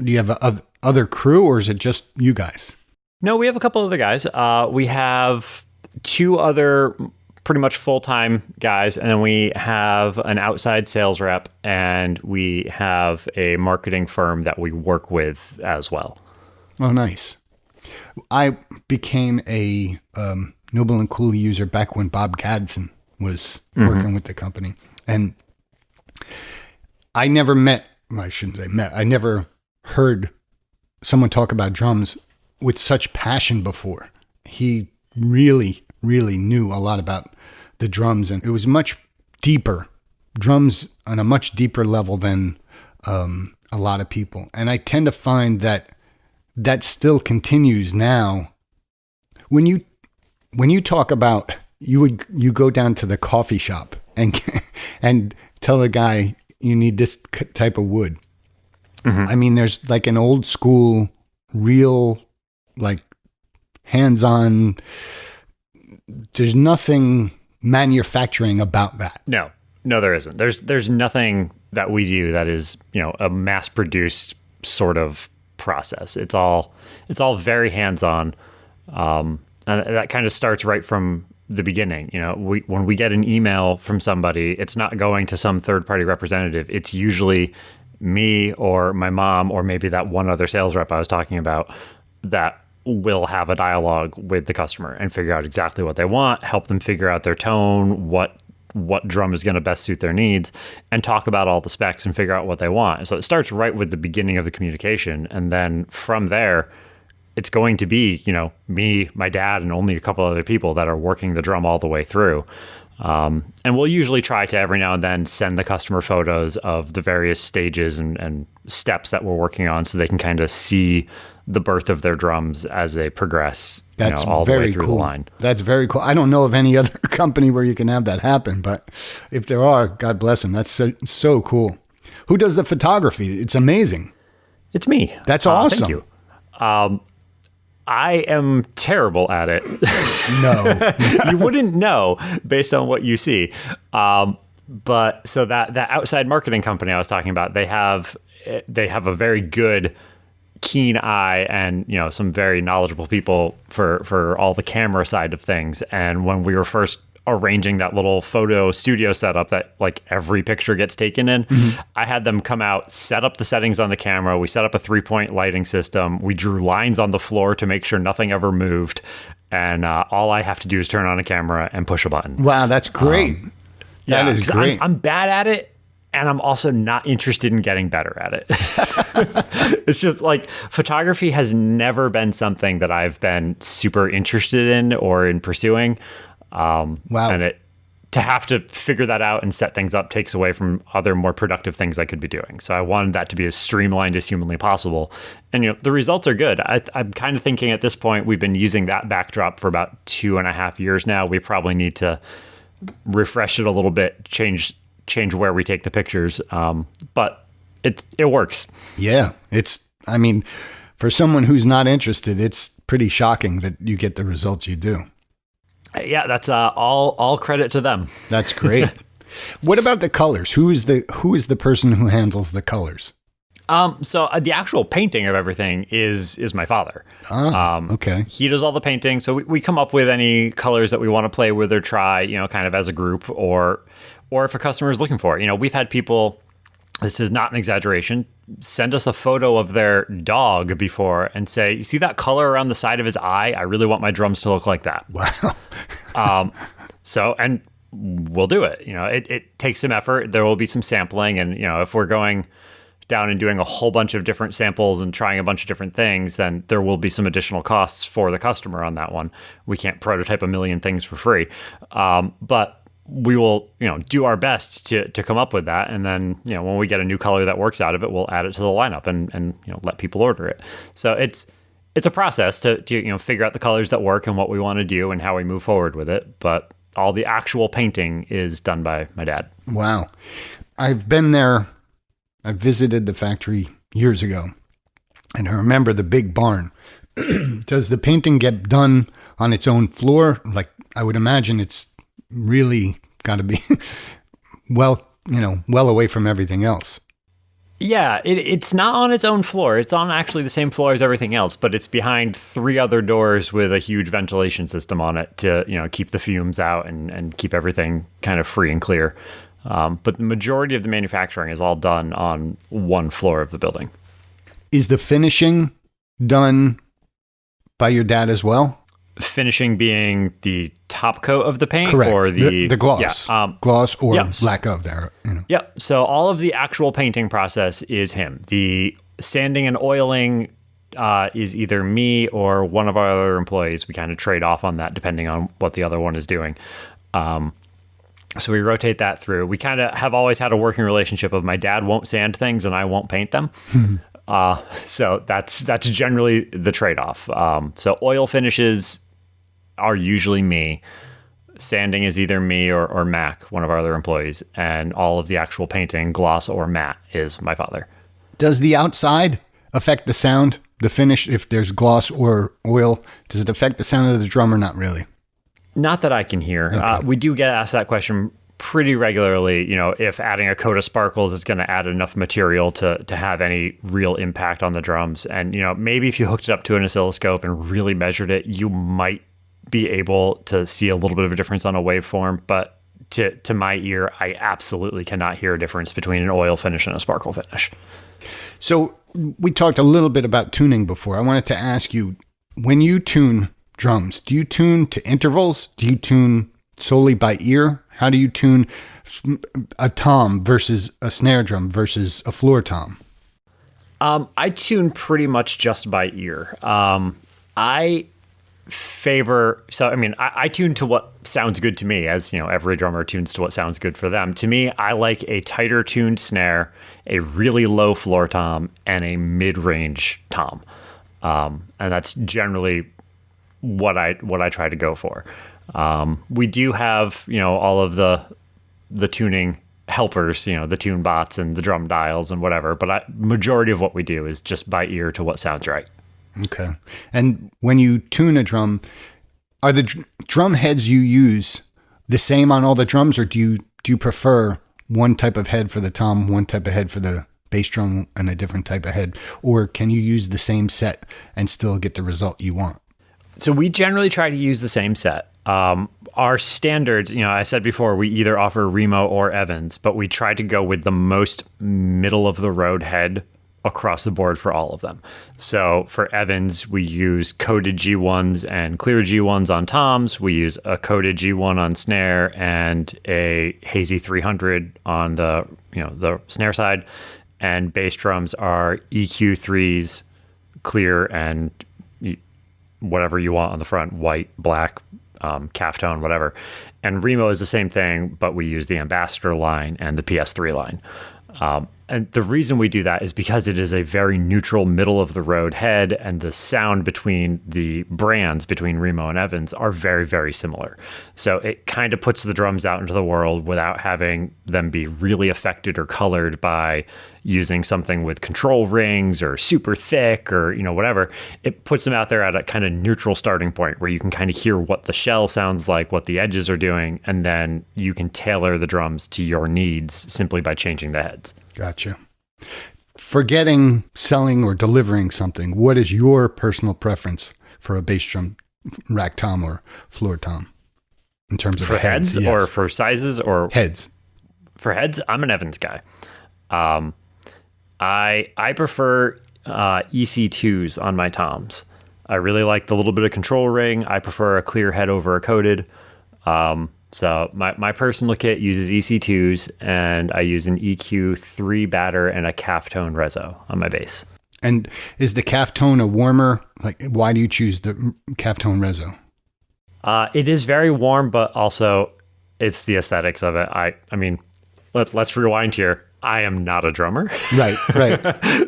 S2: you have other crew, or is it just you guys?
S4: No, we have a couple other guys. We have two other pretty much full-time guys, and then we have an outside sales rep, and we have a marketing firm that we work with as well.
S2: Oh, nice. I became a Noble and Cooley user back when Bob Gadsden was working with the company, and I never I never heard someone talk about drums with such passion before. He really, really knew a lot about the drums, and it was much deeper, drums on a much deeper level than a lot of people. And I tend to find that still continues now. When you talk about, you go down to the coffee shop and tell the guy you need this type of wood. Mm-hmm. I mean, there's like an old school, real, like hands-on, there's nothing manufacturing about that.
S4: No, there isn't. There's nothing that we do that is, a mass-produced sort of process. It's all very hands-on. And that kind of starts right from the beginning. When we get an email from somebody, it's not going to some third-party representative. It's usually me or my mom, or maybe that one other sales rep I was talking about, that will have a dialogue with the customer and figure out exactly what they want, help them figure out their tone, what drum is going to best suit their needs, and talk about all the specs and figure out what they want. So it starts right with the beginning of the communication. And then from there, it's going to be, me, my dad, and only a couple other people that are working the drum all the way through. And we'll usually try to every now and then send the customer photos of the various stages and steps that we're working on, so they can kind of see the birth of their drums as they progress.
S2: That's
S4: all the
S2: very
S4: way through
S2: cool.
S4: the line.
S2: That's very cool. I don't know of any other company where you can have that happen, but if there are, God bless them. That's so cool. Who does the photography? It's amazing.
S4: It's me.
S2: That's awesome.
S4: Thank you. I am terrible at it.
S2: No.
S4: You wouldn't know based on what you see. But so that outside marketing company I was talking about, they have a very good, keen eye and some very knowledgeable people for all the camera side of things. And when we were first arranging that little photo studio setup that like every picture gets taken in, I had them come out, set up the settings on the camera. We set up a 3-point lighting system. We drew lines on the floor to make sure nothing ever moved. And all I have to do is turn on a camera and push a button.
S2: Wow, that's great. That is great.
S4: I'm bad at it. and I'm also not interested in getting better at it. It's just like photography has never been something that I've been super interested in or in pursuing.
S2: Wow.
S4: And to have to figure that out and set things up takes away from other more productive things I could be doing. So I wanted that to be as streamlined as humanly possible. And the results are good. I'm kind of thinking at this point, we've been using that backdrop for about 2.5 years now. We probably need to refresh it a little bit, change where we take the pictures. But it works.
S2: Yeah. I mean, for someone who's not interested, it's pretty shocking that you get the results you do.
S4: Yeah, that's all credit to them.
S2: That's great. What about the colors? Who is the person who handles the colors?
S4: So the actual painting of everything is my father.
S2: Okay. He
S4: does all the painting. So we come up with any colors that we want to play with or try, kind of as a group, or if a customer is looking for it. We've had people, this is not an exaggeration, send us a photo of their dog before and say, you see that color around the side of his eye? I really want my drums to look like that.
S2: Wow.
S4: And we'll do it. It takes some effort. There will be some sampling. And, if we're going down and doing a whole bunch of different samples and trying a bunch of different things, then there will be some additional costs for the customer on that one. We can't prototype a million things for free. But we will, do our best to come up with that. And then, when we get a new color that works out of it, we'll add it to the lineup and let people order it. So it's a process to figure out the colors that work and what we want to do and how we move forward with it. But all the actual painting is done by my dad.
S2: Wow. I've been there. I visited the factory years ago, and I remember the big barn. Does the painting get done on its own floor? Like, I would imagine it's really got to be well away from everything else.
S4: Yeah, it's not on its own floor. It's on actually the same floor as everything else, but it's behind 3 other doors with a huge ventilation system on it to keep the fumes out and keep everything kind of free and clear. But the majority of the manufacturing is all done on one floor of the building.
S2: Is the finishing done by your dad as well?
S4: Finishing being the top coat of the paint?
S2: Correct.
S4: Or the
S2: gloss.
S4: Yeah,
S2: gloss or lack of there.
S4: Yep. So all of the actual painting process is him. The sanding and oiling is either me or one of our other employees. We kind of trade off on that depending on what the other one is doing. So we rotate that through. We kind of have always had a working relationship of my dad won't sand things and I won't paint them. So that's generally the trade-off. So oil finishes are usually me. Sanding is either me or Mac, one of our other employees, and all of the actual painting, gloss or matte, is my father.
S2: Does the outside affect the sound, the finish? If there's gloss or oil, does it affect the sound of the drum or not really?
S4: Not that I can hear.
S2: Okay.
S4: We do get asked that question pretty regularly, if adding a coat of sparkles is going to add enough material to have any real impact on the drums. And, maybe if you hooked it up to an oscilloscope and really measured it, you might be able to see a little bit of a difference on a waveform. But to my ear, I absolutely cannot hear a difference between an oil finish and a sparkle finish.
S2: So we talked a little bit about tuning before. I wanted to ask you, when you tune drums, do you tune to intervals? Do you tune solely by ear? How do you tune a tom versus a snare drum versus a floor tom?
S4: I tune pretty much just by ear. I tune to what sounds good to me, as every drummer tunes to what sounds good for them. To me, I like a tighter tuned snare, a really low floor tom, and a mid-range tom. And that's generally what I try to go for. We do have, all of the tuning helpers, the tune bots and the drum dials and whatever, but majority of what we do is just by ear to what sounds right.
S2: Okay. And when you tune a drum, are the drum heads you use the same on all the drums, or do you prefer one type of head for the tom, one type of head for the bass drum, and a different type of head? Or can you use the same set and still get the result you want?
S4: So we generally try to use the same set. Our standards, I said before, we either offer Remo or Evans, but we try to go with the most middle of the road head across the board for all of them. So for Evans, we use coated G1s and clear G1s on toms. We use a coated G1 on snare and a hazy 300 on the snare side. And bass drums are EQ3s, clear and whatever you want on the front, white, black, calf tone, whatever. And Remo is the same thing, but we use the Ambassador line and the PS3 line. And the reason we do that is because it is a very neutral, middle of the road head, and the sound between the brands, between Remo and Evans, are very, very similar. So it kind of puts the drums out into the world without having them be really affected or colored by using something with control rings or super thick or, whatever. It puts them out there at a kind of neutral starting point where you can kind of hear what the shell sounds like, what the edges are doing, and then you can tailor the drums to your needs simply by changing the heads.
S2: Gotcha. Forgetting selling or delivering something, what is your personal preference for a bass drum rack tom or floor tom in terms of
S4: for heads?
S2: Yes.
S4: Or for sizes or
S2: heads?
S4: For heads, I'm an Evans guy. I prefer EC2s on my toms. I really like the little bit of control ring. I prefer a clear head over a coated. So my personal kit uses EC2s, and I use an EQ3 batter and a calf tone reso on my bass.
S2: And is the calf tone a warmer? Like, why do you choose the calf tone reso?
S4: It is very warm, but also it's the aesthetics of it. I mean, let's rewind here. I am not a drummer.
S2: Right.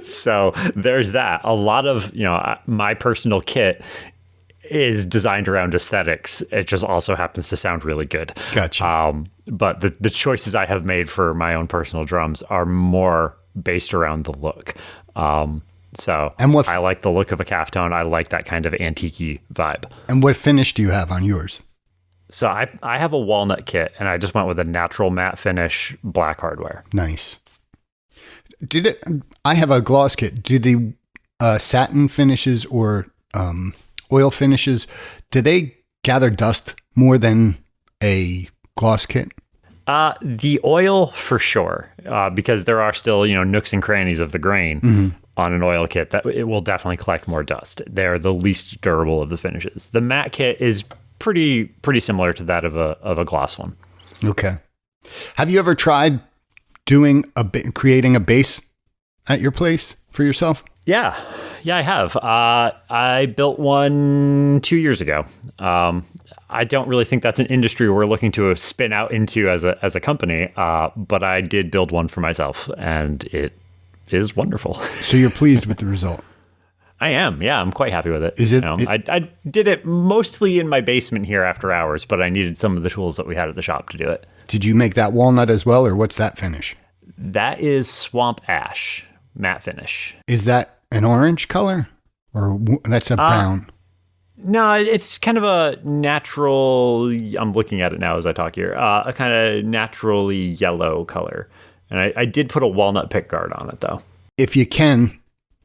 S4: So there's that. A lot of, my personal kit is designed around aesthetics. It just also happens to sound really good.
S2: Gotcha.
S4: But the choices I have made for my own personal drums are more based around the look. So I like the look of a calf tone. I like that kind of antique-y vibe.
S2: And what finish do you have on yours?
S4: So I have a walnut kit, and I just went with a natural matte finish black hardware.
S2: Nice. I have a gloss kit. Do the satin finishes or oil finishes, do they gather dust more than a gloss kit?
S4: The oil for sure, because there are still, nooks and crannies of the grain on an oil kit that it will definitely collect more dust. They're the least durable of the finishes. The matte kit is pretty similar to that of a gloss one.
S2: Okay. Have you ever tried creating a bass at your place for yourself?
S4: Yeah, I have. I built one 2 years ago. I don't really think that's an industry we're looking to spin out into as a company, but I did build one for myself, and it is wonderful.
S2: So you're pleased with the result?
S4: I am. Yeah, I'm quite happy with it.
S2: Is it?
S4: I did it mostly in my basement here after hours, but I needed some of the tools that we had at the shop to do it.
S2: Did you make that walnut as well, or what's that finish?
S4: That is swamp ash matte finish.
S2: Is that an orange color, or that's a brown?
S4: No, it's kind of a natural. I'm looking at it now as I talk here. A kind of naturally yellow color, and I did put a walnut pick guard on it though. If
S2: you can.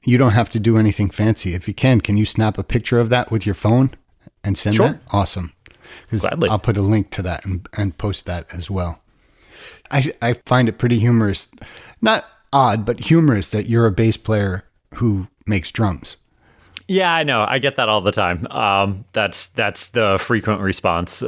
S2: You don't have to do anything fancy. If you can you snap a picture of that with your phone and send that? Awesome.
S4: Gladly.
S2: I'll put a link to that and post that as well. I find it pretty humorous. Not odd, but humorous that you're a bass player who makes drums.
S4: Yeah, I know. I get that all the time. That's the frequent response.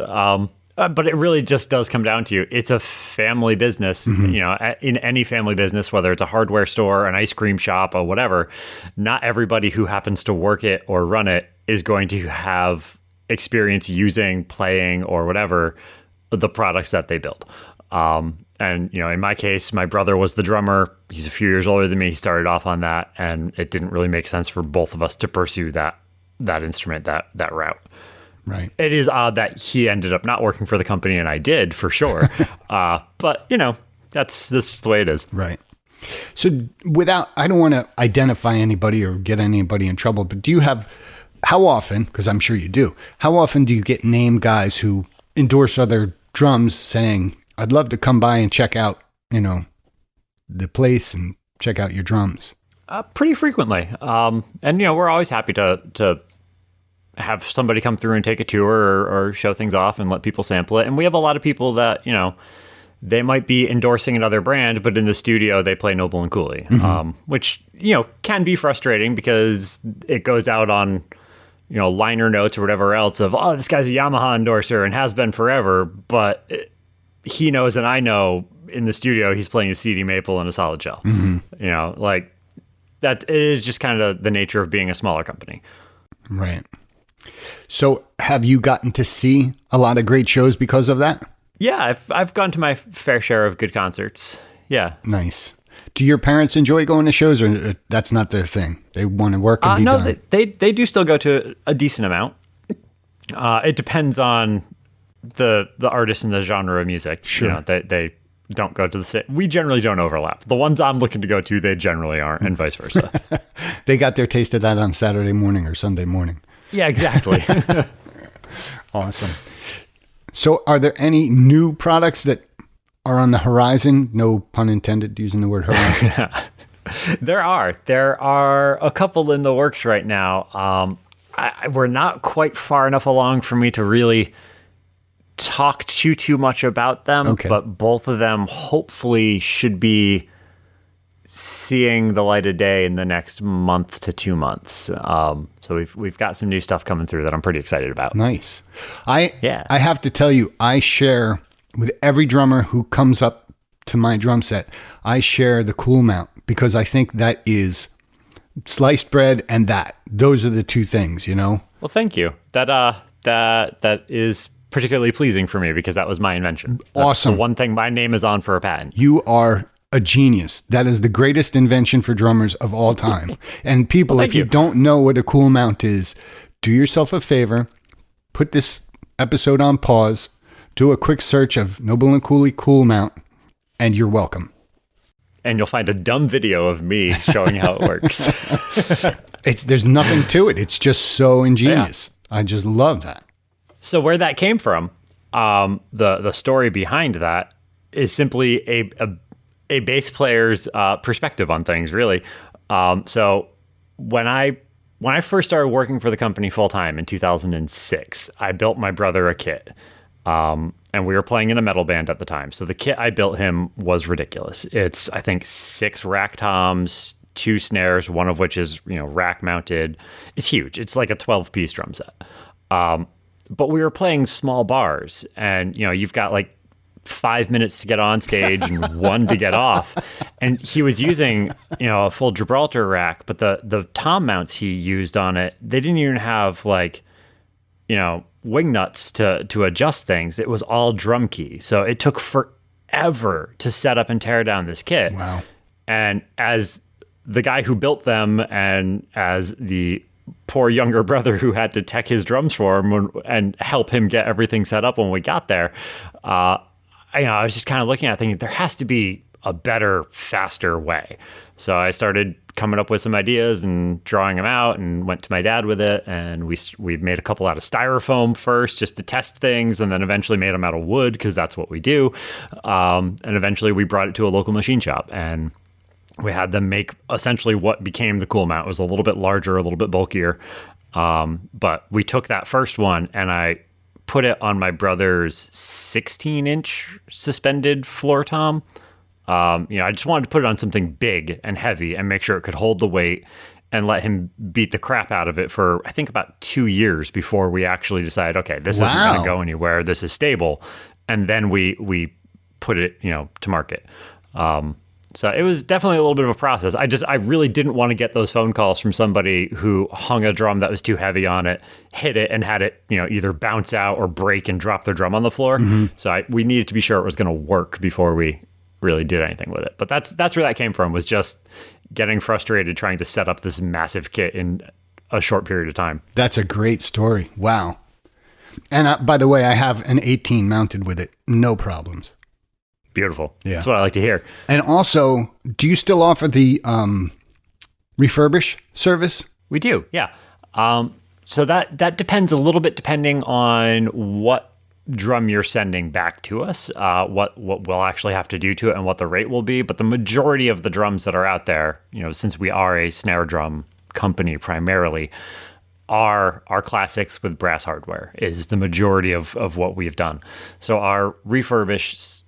S4: But it really just does come down to, it's a family business. In any family business, whether it's a hardware store, an ice cream shop, or whatever, not everybody who happens to work it or run it is going to have experience using, playing, or whatever, the products that they build. And, in my case, my brother was the drummer. He's a few years older than me. He started off on that, and it didn't really make sense for both of us to pursue that instrument, that route.
S2: Right.
S4: It is odd that he ended up not working for the company and I did, for sure. But, this is the way it is.
S2: Right. So I don't want to identify anybody or get anybody in trouble, but how often, because I'm sure you do, how often do you get name guys who endorse other drums saying, I'd love to come by and check out, the place and check out your drums?
S4: Pretty frequently. And, we're always happy to have somebody come through and take a tour or show things off and let people sample it. And we have a lot of people that, they might be endorsing another brand, but in the studio they play Noble and Cooley, which, can be frustrating because it goes out on, liner notes or whatever else of, oh, this guy's a Yamaha endorser and has been forever. But he knows, and I know in the studio, he's playing a CD maple and a solid shell, like that is just kind of the nature of being a smaller company.
S2: Right. So have you gotten to see a lot of great shows because of that?
S4: Yeah, I've gone to my fair share of good concerts. Yeah.
S2: Nice. Do your parents enjoy going to shows, or that's not their thing? They want to work and be
S4: no,
S2: done?
S4: they do still go to a decent amount. It depends on the artist and the genre of music.
S2: Sure.
S4: They don't go to the same. We generally don't overlap. The ones I'm looking to go to, they generally aren't, and vice versa.
S2: They got their taste of that on Saturday morning or Sunday morning.
S4: Yeah, exactly.
S2: Awesome. So are there any new products that are on the horizon? No pun intended using the word horizon.
S4: There are a couple in the works right now. We're not quite far enough along for me to really talk too much about them,
S2: okay.
S4: But both of them hopefully should be seeing the light of day in the next month to 2 months. So we've got some new stuff coming through that I'm pretty excited about.
S2: Nice. I
S4: Yeah.
S2: have to tell you, I share with every drummer who comes up to my drum set, I share the Cool Mount because I think that is sliced bread and those are the two things,
S4: Well, thank you. That is particularly pleasing for me because that was my invention. That's
S2: awesome.
S4: the one thing my name is on for a patent.
S2: You are a genius. That is the greatest invention for drummers of all time. And people, if you don't know what a Cool Mount is, do yourself a favor, put this episode on pause, do a quick search of Noble and Cooley Cool Mount, and you're welcome.
S4: And you'll find a dumb video of me showing how it works.
S2: There's nothing to it. It's just so ingenious. Yeah. I just love that.
S4: So where that came from, the story behind that is simply a bass player's perspective on things, really. So when I first started working for the company full time in 2006, I built my brother a kit. And we were playing in a metal band at the time. So the kit I built him was ridiculous. It's, I think, 6 rack toms, 2 snares, one of which is, rack mounted. It's huge. It's like a 12-piece drum set. But we were playing small bars, and, you've got like 5 minutes to get on stage and 1 to get off. And he was using, a full Gibraltar rack, but the tom mounts he used on it, they didn't even have like, wing nuts to adjust things. It was all drum key. So it took forever to set up and tear down this kit.
S2: Wow.
S4: And as the guy who built them and as the poor younger brother who had to tech his drums for him and help him get everything set up when we got there, I was just kind of looking at it thinking there has to be a better, faster way. So I started coming up with some ideas and drawing them out and went to my dad with it. And we made a couple out of styrofoam first just to test things, and then eventually made them out of wood because that's what we do. And eventually we brought it to a local machine shop and we had them make essentially what became the Cool Mount. It was a little bit larger, a little bit bulkier. But we took that first one and I put it on my brother's 16-inch suspended floor tom. I just wanted to put it on something big and heavy and make sure it could hold the weight and let him beat the crap out of it for, I think, about 2 years before we actually decided, okay, this isn't going to go anywhere. This is stable. And then we put it, to market. So it was definitely a little bit of a process. I really didn't want to get those phone calls from somebody who hung a drum that was too heavy on it, hit it, and had it, either bounce out or break and drop their drum on the floor. Mm-hmm. So we needed to be sure it was going to work before we really did anything with it. But that's where that came from, was just getting frustrated trying to set up this massive kit in a short period of time.
S2: That's a great story. Wow. And by the way, I have an 18 mounted with it. No problems.
S4: Beautiful.
S2: Yeah.
S4: That's what I like to hear.
S2: And also, do you still offer the refurbish service?
S4: We do. Yeah. So that depends a little bit depending on what drum you're sending back to us, what we'll actually have to do to it and what the rate will be. But the majority of the drums that are out there, since we are a snare drum company primarily, are classics with brass hardware is the majority of what we've done. So our refurbished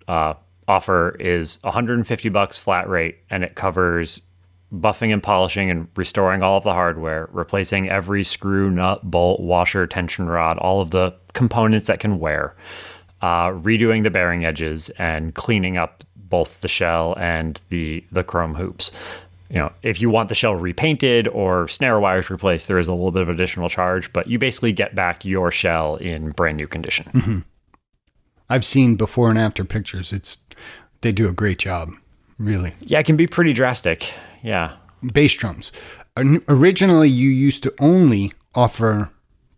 S4: offer is $150 flat rate, and it covers buffing and polishing and restoring all of the hardware, replacing every screw, nut, bolt, washer, tension rod, all of the components that can wear, redoing the bearing edges, and cleaning up both the shell and the chrome hoops. If you want the shell repainted or snare wires replaced, there is a little bit of additional charge, but you basically get back your shell in brand new condition.
S2: Mm-hmm. I've seen before and after pictures. They do a great job, really.
S4: Yeah, it can be pretty drastic. Yeah.
S2: Bass drums. Originally, you used to only offer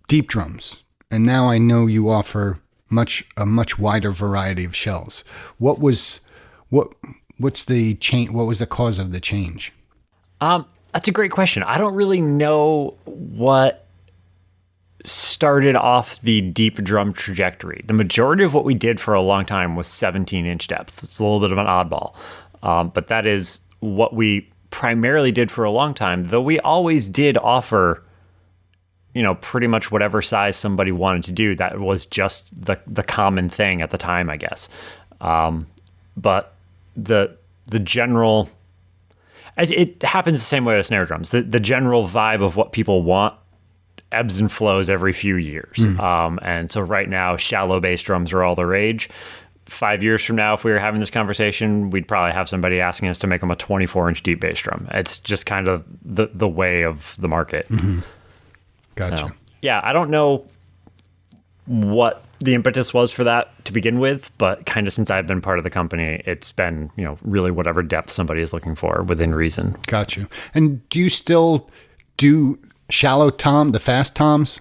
S2: deep drums, and now I know you offer a much wider variety of shells. What's the change? What was the cause of the change?
S4: That's a great question. I don't really know what started off the deep drum trajectory. The majority of what we did for a long time was 17-inch depth. It's a little bit of an oddball, but that is what we primarily did for a long time, though we always did offer, pretty much whatever size somebody wanted to do. That was just the common thing at the time, I guess. But the general, it happens the same way with snare drums. The general vibe of what people want ebbs and flows every few years. And so right now, shallow bass drums are all the rage. 5 years from now, if we were having this conversation, we'd probably have somebody asking us to make them a 24-inch deep bass drum. It's just kind of the way of the market.
S2: Mm-hmm. Gotcha.
S4: Yeah, I don't know what the impetus was for that to begin with, but kind of since I've been part of the company, it's been, really whatever depth somebody is looking for within reason.
S2: Got you. And do you still do shallow tom, the fast toms?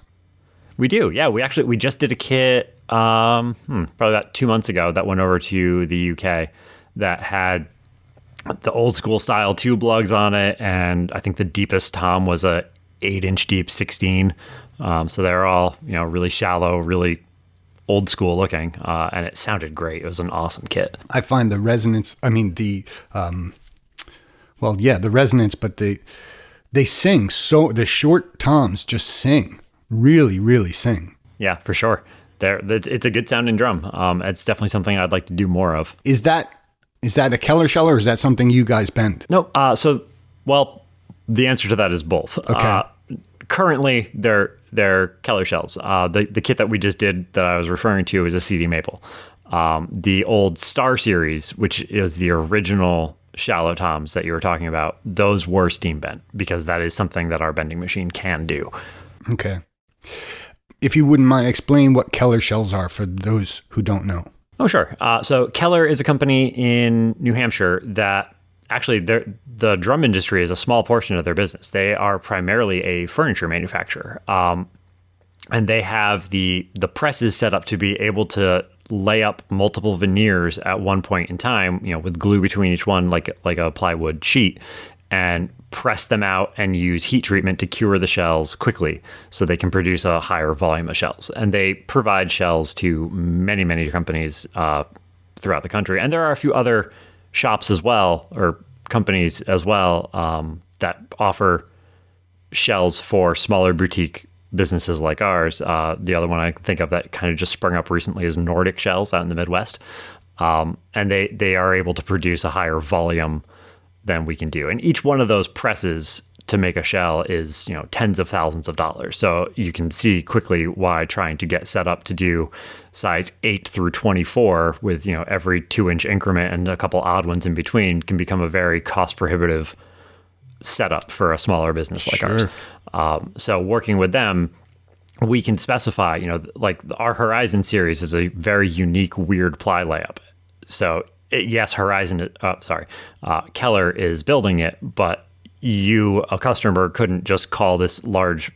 S4: We do. Yeah, we just did a kit probably about 2 months ago that went over to the UK that had the old school style tube lugs on it, and I think the deepest tom was a 8-inch deep 16. So they're all really shallow, really old school looking, and it sounded great. It was an awesome kit.
S2: I find the resonance. I mean the resonance, but they sing. So the short toms just sing, really, really sing.
S4: Yeah, for sure. It's a good sounding drum. It's definitely something I'd like to do more of.
S2: Is that a Keller shell, or is that something you guys bend?
S4: No. The answer to that is both.
S2: Okay.
S4: Currently, they're Keller shells. The kit that we just did that I was referring to is a CD Maple. The old Star series, which is the original shallow toms that you were talking about, those were steam bent because that is something that our bending machine can do.
S2: Okay. If you wouldn't mind, explain what Keller shells are for those who don't know.
S4: Oh, sure. So Keller is a company in New Hampshire that actually the drum industry is a small portion of their business. They are primarily a furniture manufacturer. And they have the presses set up to be able to lay up multiple veneers at one point in time, with glue between each one, like a plywood sheet, and press them out and use heat treatment to cure the shells quickly so they can produce a higher volume of shells. And they provide shells to many, many companies throughout the country. And there are a few other shops as well, or companies as well, that offer shells for smaller boutique businesses like ours. The other one I think of that kind of just sprung up recently is Nordic Shells out in the Midwest. And they are able to produce a higher volume than we can do. And each one of those presses to make a shell is, tens of thousands of dollars. So you can see quickly why trying to get set up to do size 8 through 24 with, every 2-inch increment and a couple odd ones in between can become a very cost prohibitive setup for a smaller business like ours. So working with them, we can specify, like our Horizon series is a very unique, weird ply layup. So yes, Keller is building it, but a customer couldn't just call this large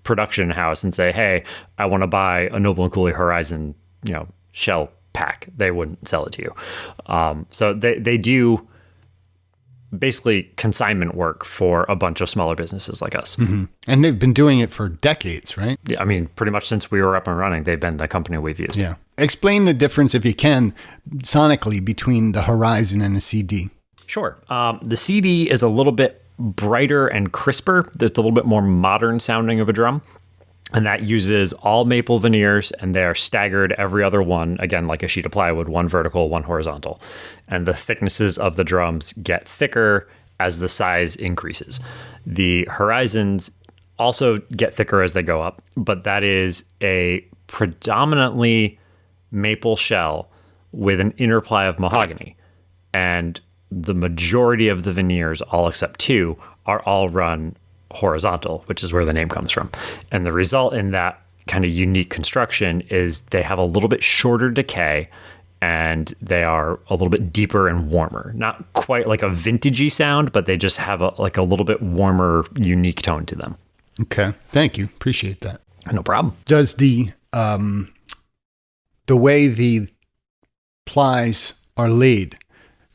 S4: production house and say, hey, I want to buy a Noble Cooley Horizon, shell pack. They wouldn't sell it to you. So they do basically consignment work for a bunch of smaller businesses like us.
S2: Mm-hmm. And they've been doing it for decades, right?
S4: Yeah, I mean, pretty much since we were up and running, they've been the company we've used.
S2: Yeah. Explain the difference, if you can, sonically between the Horizon and the CD.
S4: Sure. The CD is a little bit brighter and crisper. It's a little bit more modern sounding of a drum. And that uses all maple veneers, and they are staggered every other one, again, like a sheet of plywood, one vertical, one horizontal. And the thicknesses of the drums get thicker as the size increases. The horizons also get thicker as they go up, but that is a predominantly maple shell with an inner ply of mahogany. And the majority of the veneers, all except two, are all run horizontal, which is where the name comes from. And the result in that kind of unique construction is they have a little bit shorter decay, and they are a little bit deeper and warmer. Not quite like a vintagey sound, but they just have a little bit warmer, unique tone to them.
S2: Okay. Thank you. Appreciate that.
S4: No problem.
S2: Does the way the plies are laid,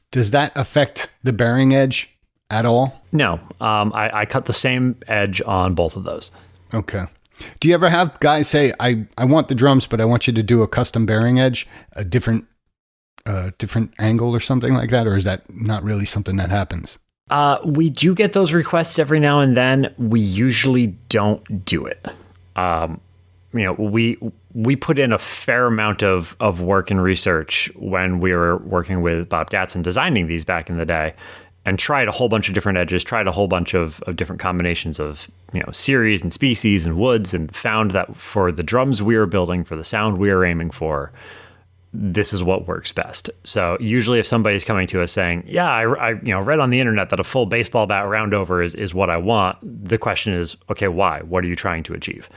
S2: does that affect the bearing edge at all?
S4: No. I cut the same edge on both of those.
S2: Okay. Do you ever have guys say, I want the drums, but I want you to do a custom bearing edge, a different angle or something like that? Or is that not really something that happens?
S4: We do get those requests every now and then. We usually don't do it. We put in a fair amount of work and research when we were working with Bob Gatson designing these back in the day, and tried a whole bunch of different edges, tried a whole bunch of different combinations of, series and species and woods, and found that for the drums we were building, for the sound we were aiming for, this is what works best. So usually if somebody's coming to us saying, yeah, I read on the internet that a full baseball bat roundover is what I want, the question is, okay, why? What are you trying to achieve?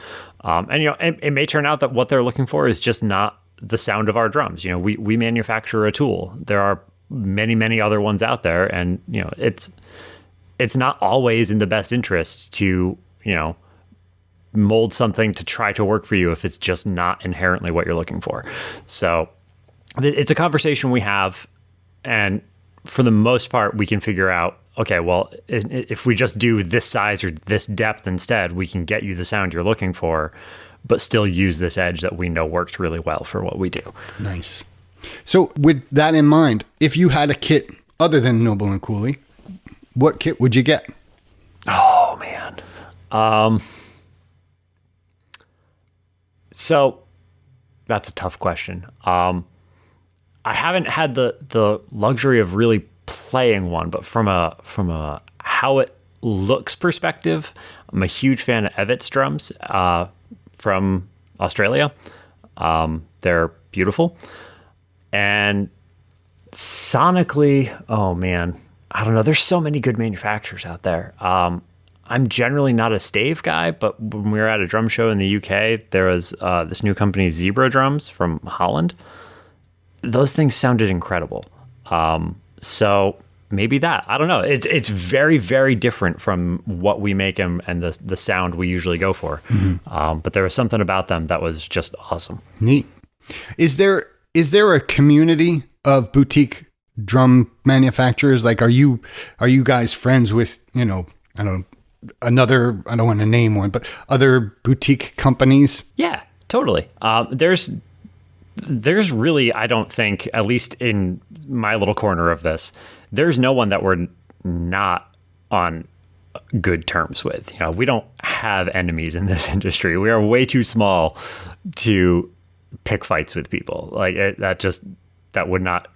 S4: It may turn out that what they're looking for is just not the sound of our drums. We manufacture a tool. There are many, many other ones out there, and it's not always in the best interest to mold something to try to work for you if it's just not inherently what you're looking for. So it's a conversation we have, and for the most part we can figure out, okay, well, if we just do this size or this depth instead, we can get you the sound you're looking for, but still use this edge that we know works really well for what we do.
S2: Nice. So with that in mind, if you had a kit other than Noble and Cooley, what kit would you get?
S4: Oh, man. So that's a tough question. I haven't had the luxury of really playing one, but from a how it looks perspective, I'm a huge fan of Evit's drums from Australia. They're beautiful. And sonically, oh man, I don't know. There's so many good manufacturers out there. I'm generally not a stave guy, but when we were at a drum show in the UK, there was this new company, Zebra Drums from Holland. Those things sounded incredible. So maybe that. I don't know. It's very, very different from what we make and the sound we usually go for. Mm-hmm. But there was something about them that was just awesome.
S2: Neat. Is there a community of boutique drum manufacturers? Like, are you guys friends with, I don't want to name one, but other boutique companies?
S4: Yeah, totally. There's really, I don't think, at least in my little corner of this, there's no one that we're not on good terms with. We don't have enemies in this industry. We are way too small to pick fights with people. Like that would not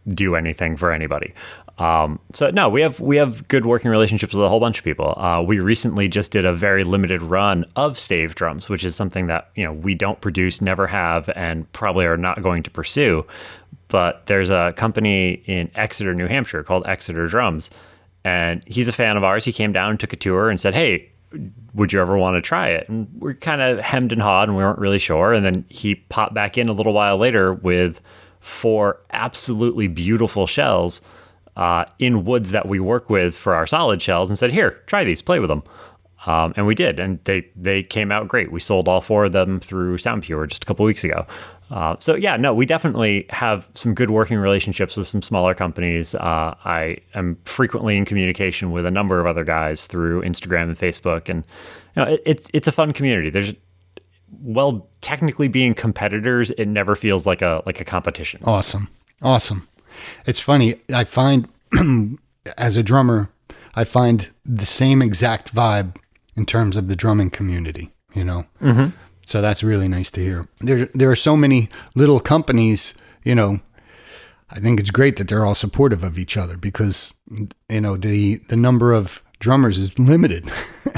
S4: do anything for anybody. So no, we have good working relationships with a whole bunch of people. We recently just did a very limited run of stave drums, which is something that, we don't produce, never have, and probably are not going to pursue. But there's a company in Exeter, New Hampshire called Exeter Drums. And he's a fan of ours. He came down and took a tour and said, hey, would you ever want to try it? And we're kind of hemmed and hawed and we weren't really sure. And then he popped back in a little while later with 4 absolutely beautiful shells in woods that we work with for our solid shells and said, here, try these, play with them. And we did. And they came out great. We sold all 4 of them through SoundPure just a couple weeks ago. So yeah, no, we definitely have some good working relationships with some smaller companies. I am frequently in communication with a number of other guys through Instagram and Facebook, and it's a fun community. Technically being competitors, it never feels like a competition.
S2: Awesome. It's funny. I find as a drummer, I find the same exact vibe in terms of the drumming community. you know. So that's really nice to hear. There are so many little companies, you know. I think it's great that they're all supportive of each other because, you know, the number of drummers is limited.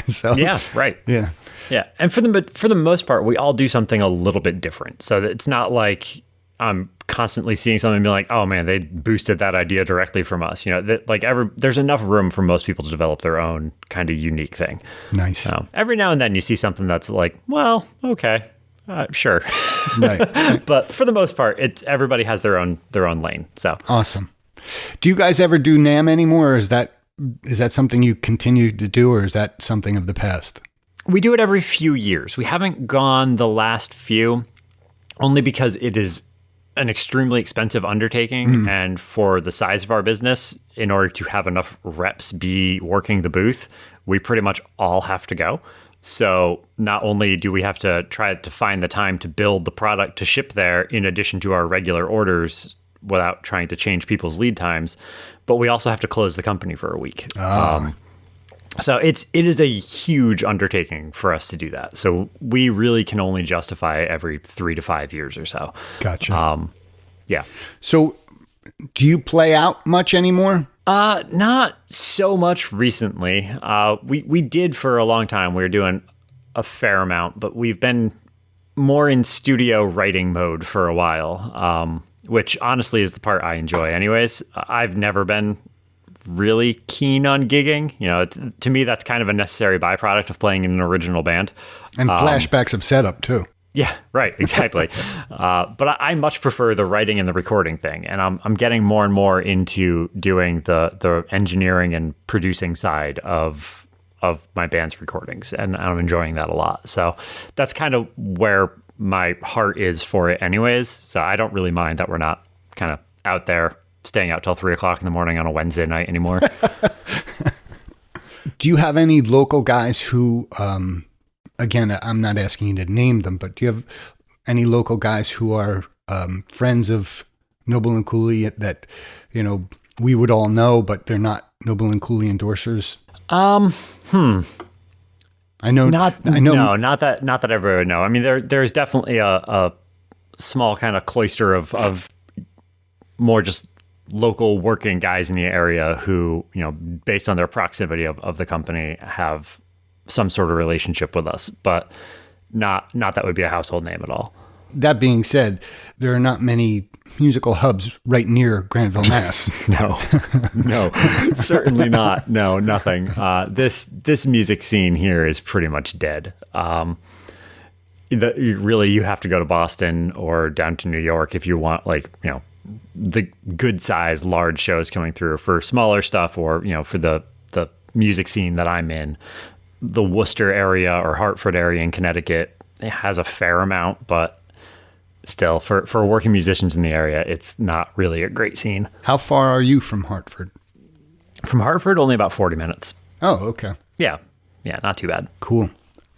S2: So
S4: yeah, right.
S2: Yeah.
S4: Yeah. And for the most part, we all do something a little bit different. So that it's not like I'm constantly seeing something and being like, oh man, they boosted that idea directly from us. You know, that like there's enough room for most people to develop their own kind of unique thing.
S2: Nice.
S4: So every now and then you see something that's like, well, okay, sure.
S2: Right.
S4: But for the most part, everybody has their own lane. So
S2: awesome. Do you guys ever do NAMM anymore, or is that something you continue to do, or is that something of the past?
S4: We do it every few years. We haven't gone the last few, only because it is an extremely expensive undertaking. And for the size of our business, in order to have enough reps be working the booth, we pretty much all have to go. So not only do we have to try to find the time to build the product to ship there in addition to our regular orders without trying to change people's lead times, but we also have to close the company for a week. So it is a huge undertaking for us to do that. So we really can only justify every 3 to 5 years or so.
S2: Gotcha.
S4: Yeah.
S2: So do you play out much anymore?
S4: Not so much recently. We did for a long time. We were doing a fair amount, but we've been more in studio writing mode for a while, which honestly is the part I enjoy anyways. I've never been really keen on gigging. You know, to me, that's kind of a necessary byproduct of playing in an original band.
S2: And flashbacks of setup too.
S4: Yeah, right, exactly. But I much prefer the writing and the recording thing, and I'm getting more and more into doing the engineering and producing side of my band's recordings, and I'm enjoying that a lot. So that's kind of where my heart is for it anyways. So I don't really mind that we're not kind of out there staying out till 3:00 in the morning on a Wednesday night anymore.
S2: Do you have any local guys who, again, I'm not asking you to name them, but do you have any local guys who are friends of Noble and Cooley that, you know, we would all know, but they're not Noble and Cooley endorsers?
S4: I know.
S2: No,
S4: not that I ever know. I mean, there's definitely a small kind of cloister of more just local working guys in the area who, you know, based on their proximity of the company, have some sort of relationship with us, but not that would be a household name at all.
S2: That being said, there are not many musical hubs right near Granville, Mass.
S4: No, certainly not. No, nothing. This music scene here is pretty much dead. You have to go to Boston or down to New York if you want, like, you know, the good size, large shows coming through. For smaller stuff, or, you know, for the music scene that I'm in, the Worcester area or Hartford area in Connecticut, it has a fair amount, but still, for working musicians in the area, it's not really a great scene.
S2: How far are you from Hartford?
S4: From Hartford, only about 40 minutes.
S2: Oh, okay.
S4: Yeah, not too bad.
S2: Cool.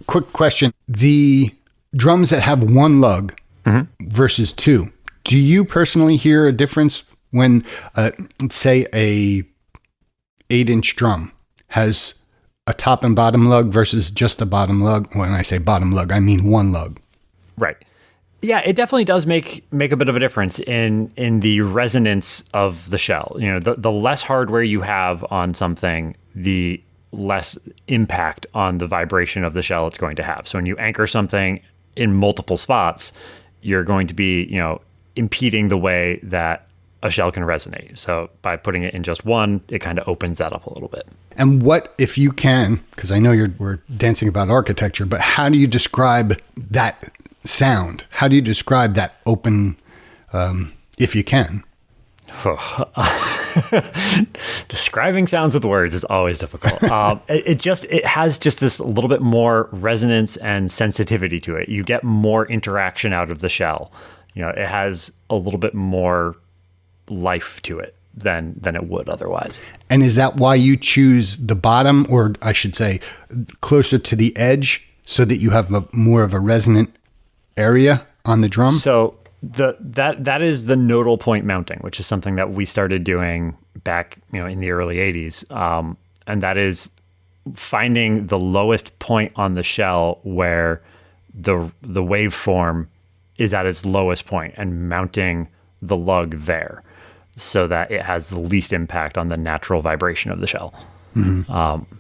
S2: Quick question. The drums that have one lug versus two, do you personally hear a difference when, say, a 8-inch drum has a top and bottom lug versus just a bottom lug? When I say bottom lug, I mean one lug.
S4: Right. Yeah, it definitely does make a bit of a difference in the resonance of the shell. You know, the less hardware you have on something, the less impact on the vibration of the shell it's going to have. So when you anchor something in multiple spots, you're going to be, you know, impeding the way that a shell can resonate. So by putting it in just one, it kind of opens that up a little bit. And
S2: what, if you can, because I know we're dancing about architecture, but how do you describe that sound? How do you describe that open, if you can?
S4: Describing sounds with words is always difficult. It has just this little bit more resonance and sensitivity to it. You get more interaction out of the shell. You know, it has a little bit more life to it than it would otherwise.
S2: And is that why you choose the bottom, or I should say closer to the edge, so that you have more of a resonant area on the drum?
S4: So that is the nodal point mounting, which is something that we started doing back, you know, in the early 80s. And that is finding the lowest point on the shell where the waveform is at its lowest point and mounting the lug there so that it has the least impact on the natural vibration of the shell.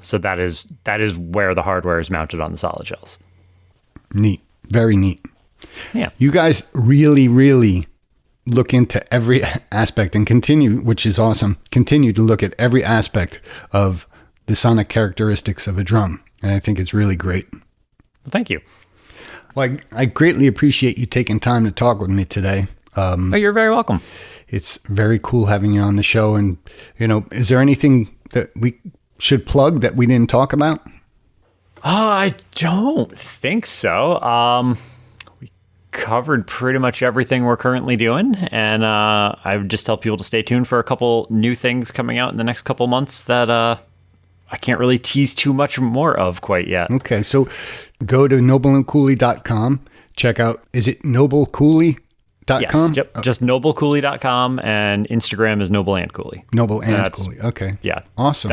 S4: So that is where the hardware is mounted on the solid shells.
S2: Neat. Very neat.
S4: Yeah.
S2: You guys really, really look into every aspect and continue, which is awesome, continue to look at every aspect of the sonic characteristics of a drum. And I think it's really great.
S4: Well, thank you.
S2: Well, I greatly appreciate you taking time to talk with me today.
S4: Oh, you're very welcome.
S2: It's very cool having you on the show. And, is there anything that we should plug that we didn't talk about?
S4: I don't think so. We covered pretty much everything we're currently doing, and I would just tell people to stay tuned for a couple new things coming out in the next couple months that I can't really tease too much more of quite yet.
S2: Okay, so go to noblecooley.com. Check out, is it noblecooley.com?
S4: Yes, yep, just noblecooley.com, and Instagram is Noble and Cooley.
S2: Noble and Cooley, okay.
S4: Yeah.
S2: Awesome.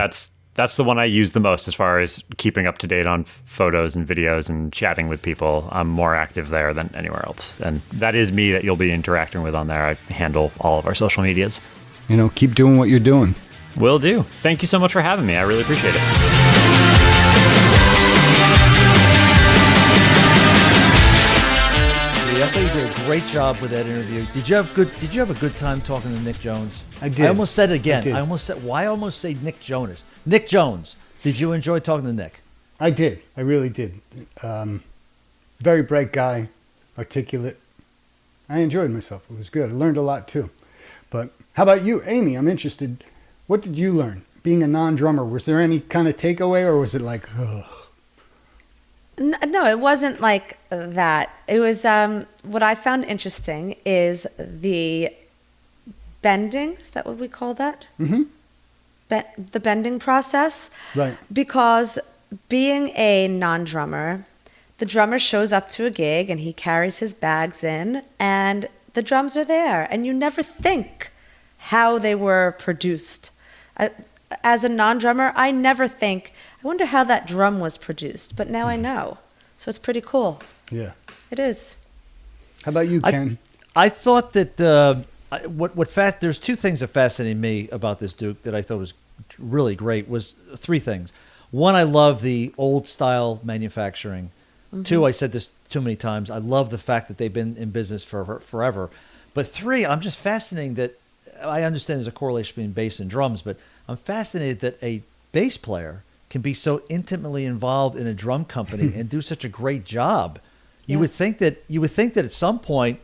S4: That's the one I use the most as far as keeping up to date on photos and videos and chatting with people. I'm more active there than anywhere else. And that is me that you'll be interacting with on there. I handle all of our social medias.
S2: Keep doing what you're doing.
S4: Will do. Thank you so much for having me. I really appreciate it.
S1: I thought you did a great job with that interview. Did you have a good time talking to Nick Jones?
S2: I did.
S1: I almost said it again.
S2: I
S1: did. Why almost say Nick Jonas? Nick Jones. Did you enjoy talking to Nick?
S2: I did. I really did. Very bright guy, articulate. I enjoyed myself. It was good. I learned a lot too. But how about you, Amy? I'm interested. What did you learn? Being a non-drummer, was there any kind of takeaway, or was it like, ugh?
S3: No, it wasn't like that. It was what I found interesting is the bending. Is that what we call that?
S2: Mm-hmm.
S3: The bending process.
S2: Right.
S3: Because being a non-drummer, the drummer shows up to a gig and he carries his bags in and the drums are there and you never think how they were produced. As a non-drummer, I never think, I wonder how that drum was produced, but now I know. So it's pretty cool.
S2: Yeah.
S3: It is.
S2: How about you, Ken?
S1: I thought that there's two things that fascinated me about this Duke that I thought was really great was three things. One, I love the old style manufacturing. Mm-hmm. Two, I said this too many times, I love the fact that they've been in business for forever. But three, I'm just fascinated that I understand there's a correlation between bass and drums, but I'm fascinated that a bass player can be so intimately involved in a drum company and do such a great job. You would think that at some point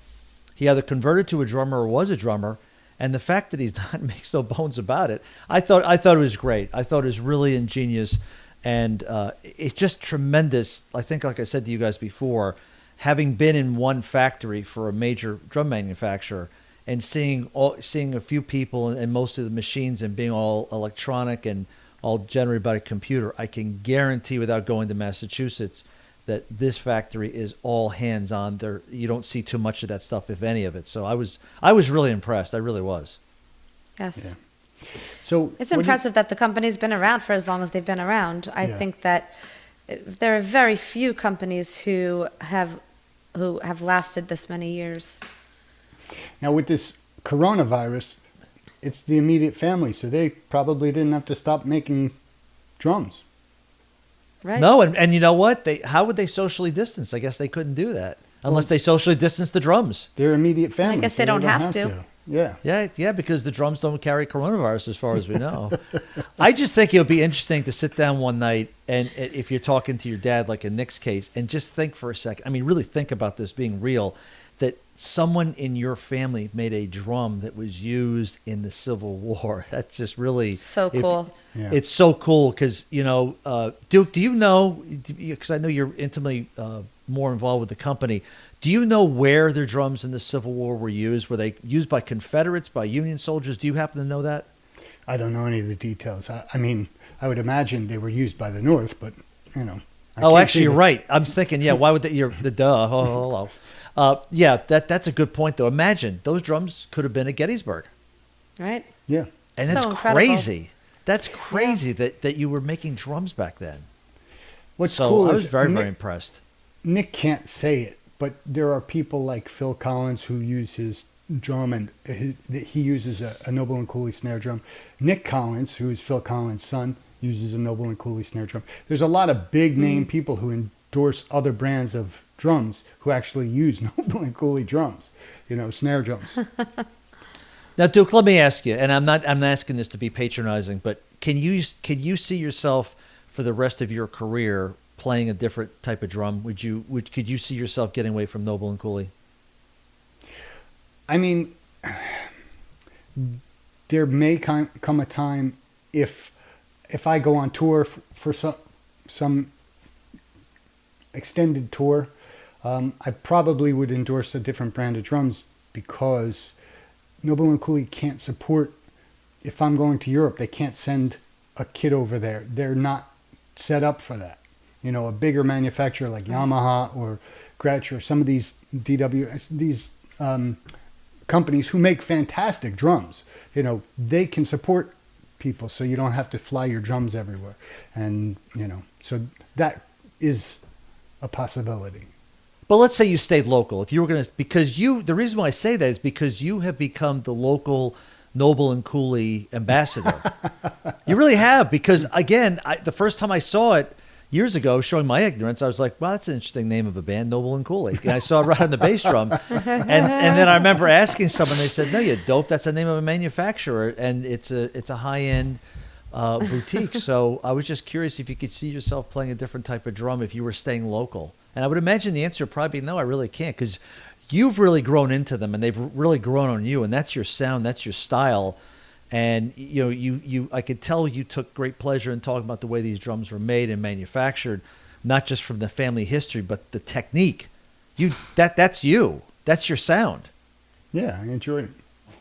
S1: he either converted to a drummer or was a drummer, and the fact that he's not makes no bones about it. I thought it was great. I thought it was really ingenious, and it's just tremendous. I think, like I said to you guys before, having been in one factory for a major drum manufacturer and seeing a few people and most of the machines and being all electronic and all generated by a computer, I can guarantee without going to Massachusetts that this factory is all hands on. There, you don't see too much of that stuff, if any of it. So I was really impressed. I really was.
S3: Yes.
S2: Yeah. So
S3: it's impressive that the company's been around for as long as they've been around. I think that there are very few companies who have lasted this many years.
S2: Now with this coronavirus, it's the immediate family, so they probably didn't have to stop making drums.
S3: Right.
S1: No, and you know what? How would they socially distance? I guess they couldn't do that unless they socially distance the drums.
S2: Their immediate family.
S3: I guess they don't have to.
S2: Yeah.
S1: Yeah, because the drums don't carry coronavirus as far as we know. I just think it would be interesting to sit down one night and if you're talking to your dad, like in Nick's case, and just think for a second. I mean, really think about this being real, that someone in your family made a drum that was used in the Civil War. That's just really
S3: so cool.
S1: It's so cool because, Duke, do you know, because I know you're intimately more involved with the company, do you know where their drums in the Civil War were used? Were they used by Confederates, by Union soldiers? Do you happen to know that?
S2: I don't know any of the details. I mean, I would imagine they were used by the North, but,
S1: actually, you're right. I'm thinking, why would they, the duh, hello. That's a good point, though. Imagine those drums could have been at Gettysburg.
S3: Right.
S2: Yeah.
S1: And
S3: so
S1: that's
S3: incredible.
S1: crazy. That's crazy that you were making drums back then.
S2: What's cool
S1: I
S2: is
S1: was very, very impressed.
S2: Nick can't say it, but there are people like Phil Collins who use his drum, and he uses a Noble and Cooley snare drum. Nick Collins, who is Phil Collins' son, uses a Noble and Cooley snare drum. There's a lot of big name people who endorse other brands of drums who actually use Noble and Cooley drums, snare drums.
S1: Now, Duke, let me ask you, and I'm not asking this to be patronizing, but can you see yourself for the rest of your career playing a different type of drum? Could you see yourself getting away from Noble and Cooley?
S2: I mean, there may come a time if I go on tour for some extended tour, I probably would endorse a different brand of drums, because Noble and Cooley can't support, if I'm going to Europe, they can't send a kit over there. They're not set up for that. A bigger manufacturer like Yamaha or Gretsch or some of these these companies who make fantastic drums, they can support people, so you don't have to fly your drums everywhere. And, so that is a possibility.
S1: But let's say you stayed local. If you were going to, the reason why I say that is because you have become the local Noble and Cooley ambassador. You really have, because again, the first time I saw it years ago, showing my ignorance, I was like, well, that's an interesting name of a band, Noble and Cooley. And I saw it right on the bass drum. And then I remember asking someone, they said, no, you dope, that's the name of a manufacturer. And it's a high-end boutique. So I was just curious if you could see yourself playing a different type of drum if you were staying local. And I would imagine the answer would probably be no, I really can't, because you've really grown into them and they've really grown on you, and that's your sound, that's your style. And you I could tell you took great pleasure in talking about the way these drums were made and manufactured, not just from the family history, but the technique. That's you. That's your sound.
S2: Yeah, I enjoyed it.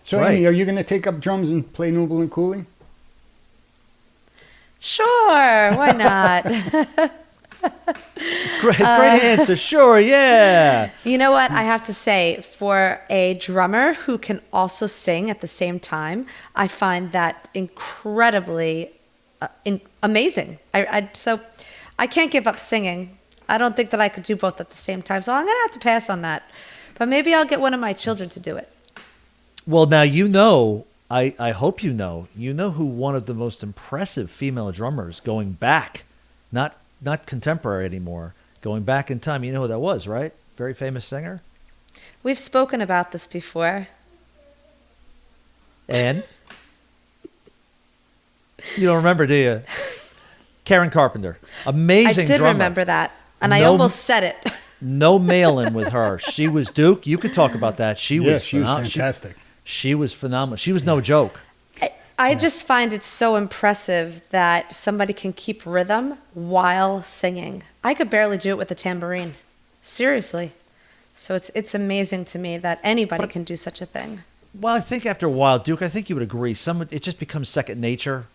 S2: So
S1: Right.
S2: Amy, are you going to take up drums and play Noble and Cooley?
S3: Sure, why not?
S1: Great answer. Sure, yeah.
S3: You know what? I have to say, for a drummer who can also sing at the same time, I find that incredibly amazing. So I can't give up singing. I don't think that I could do both at the same time, so I'm going to have to pass on that. But maybe I'll get one of my children to do it.
S1: Well, now I hope you know who one of the most impressive female drummers going back, not contemporary anymore, going back in time. You know who that was, right? Very famous singer.
S3: We've spoken about this before.
S1: And you don't remember, do you? Karen Carpenter, amazing drummer.
S3: I did remember that, and I almost said it.
S1: No mail-in with her. She was Duke. You could talk about that. She was
S2: fantastic.
S1: She was phenomenal. She was no joke.
S3: I just find it so impressive that somebody can keep rhythm while singing. I could barely do it with a tambourine. Seriously. So it's amazing to me that anybody can do such a thing.
S1: Well, I think after a while, Duke, I think you would agree. It just becomes second nature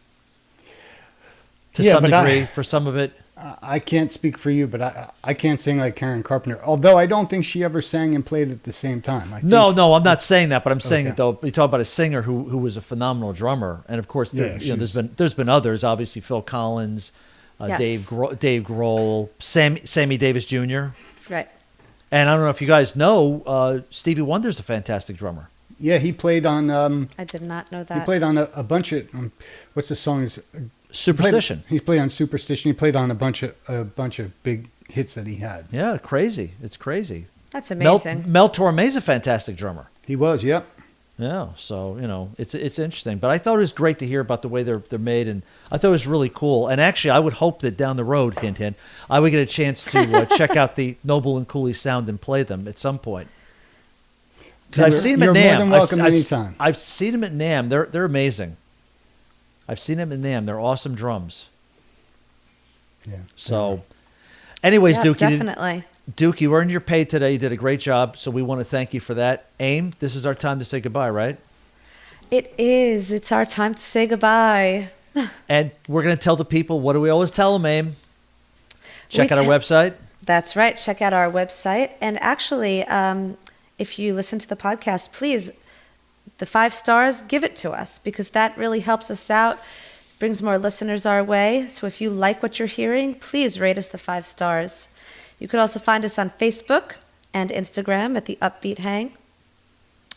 S1: to some degree for some of it.
S2: I can't speak for you, but I can't sing like Karen Carpenter. Although I don't think she ever sang and played at the same time.
S1: No, I'm not saying that, but I'm saying that though. You talk about a singer who was a phenomenal drummer, and of course, there's been others. Obviously, Phil Collins,
S3: Yes.
S1: Dave Grohl, Sammy Davis Jr.
S3: Right.
S1: And I don't know if you guys know, Stevie Wonder's a fantastic drummer.
S2: Yeah, he played on.
S3: I did not know that.
S2: He played on a bunch of. What's the song?
S1: Superstition.
S2: He played on Superstition. He played on a bunch of big hits that he had.
S1: Yeah, crazy. It's crazy.
S3: That's amazing.
S1: Mel Torme's a fantastic drummer.
S2: He was, yep.
S1: Yeah, so it's interesting. But I thought it was great to hear about the way they're made, and I thought it was really cool. And actually, I would hope that down the road, hint, hint, I would get a chance to check out the Noble and Cooley sound and play them at some point. Because I've seen them at NAMM.
S2: You're more than welcome anytime.
S1: I've seen them at NAMM. They're amazing. I've seen them at NAMM. They're awesome drums.
S2: Yeah.
S1: So, anyways,
S3: Yeah,
S1: Duke,
S3: definitely.
S1: Duke, you earned your pay today. You did a great job, so we want to thank you for that. Aim, this is our time to say goodbye, right?
S3: It is. It's our time to say goodbye.
S1: And we're going to tell the people, what do we always tell them, Aim? Check out our website.
S3: That's right. Check out our website. And actually, if you listen to the podcast, please, the 5 stars, give it to us, because that really helps us out, brings more listeners our way. So if you like what you're hearing, please rate us the 5 stars. You could also find us on Facebook and Instagram at the Upbeat Hang.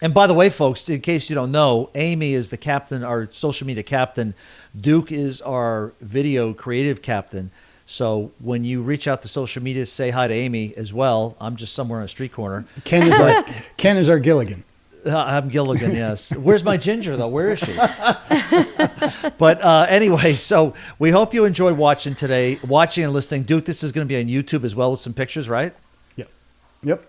S1: And by the way, folks, in case you don't know, Amy is the captain, our social media captain. Duke is our video creative captain. So when you reach out to social media, say hi to Amy as well. I'm just somewhere on a street corner.
S2: Ken is our Gilligan.
S1: I'm Gilligan, yes. Where's my ginger, though? Where is she? But anyway, so we hope you enjoyed watching and listening. Duke, this is going to be on YouTube as well with some pictures, right?
S2: Yep.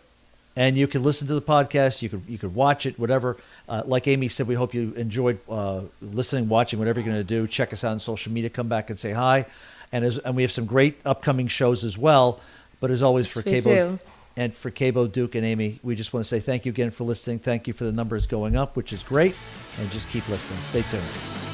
S1: And you can listen to the podcast. You could watch it, whatever. Like Amy said, we hope you enjoyed listening, watching, whatever you're going to do. Check us out on social media. Come back and say hi. And we have some great upcoming shows as well. But as always, for Cabo and for Cabo, Duke, and Amy, we just want to say thank you again for listening. Thank you for the numbers going up, which is great. And just keep listening. Stay tuned.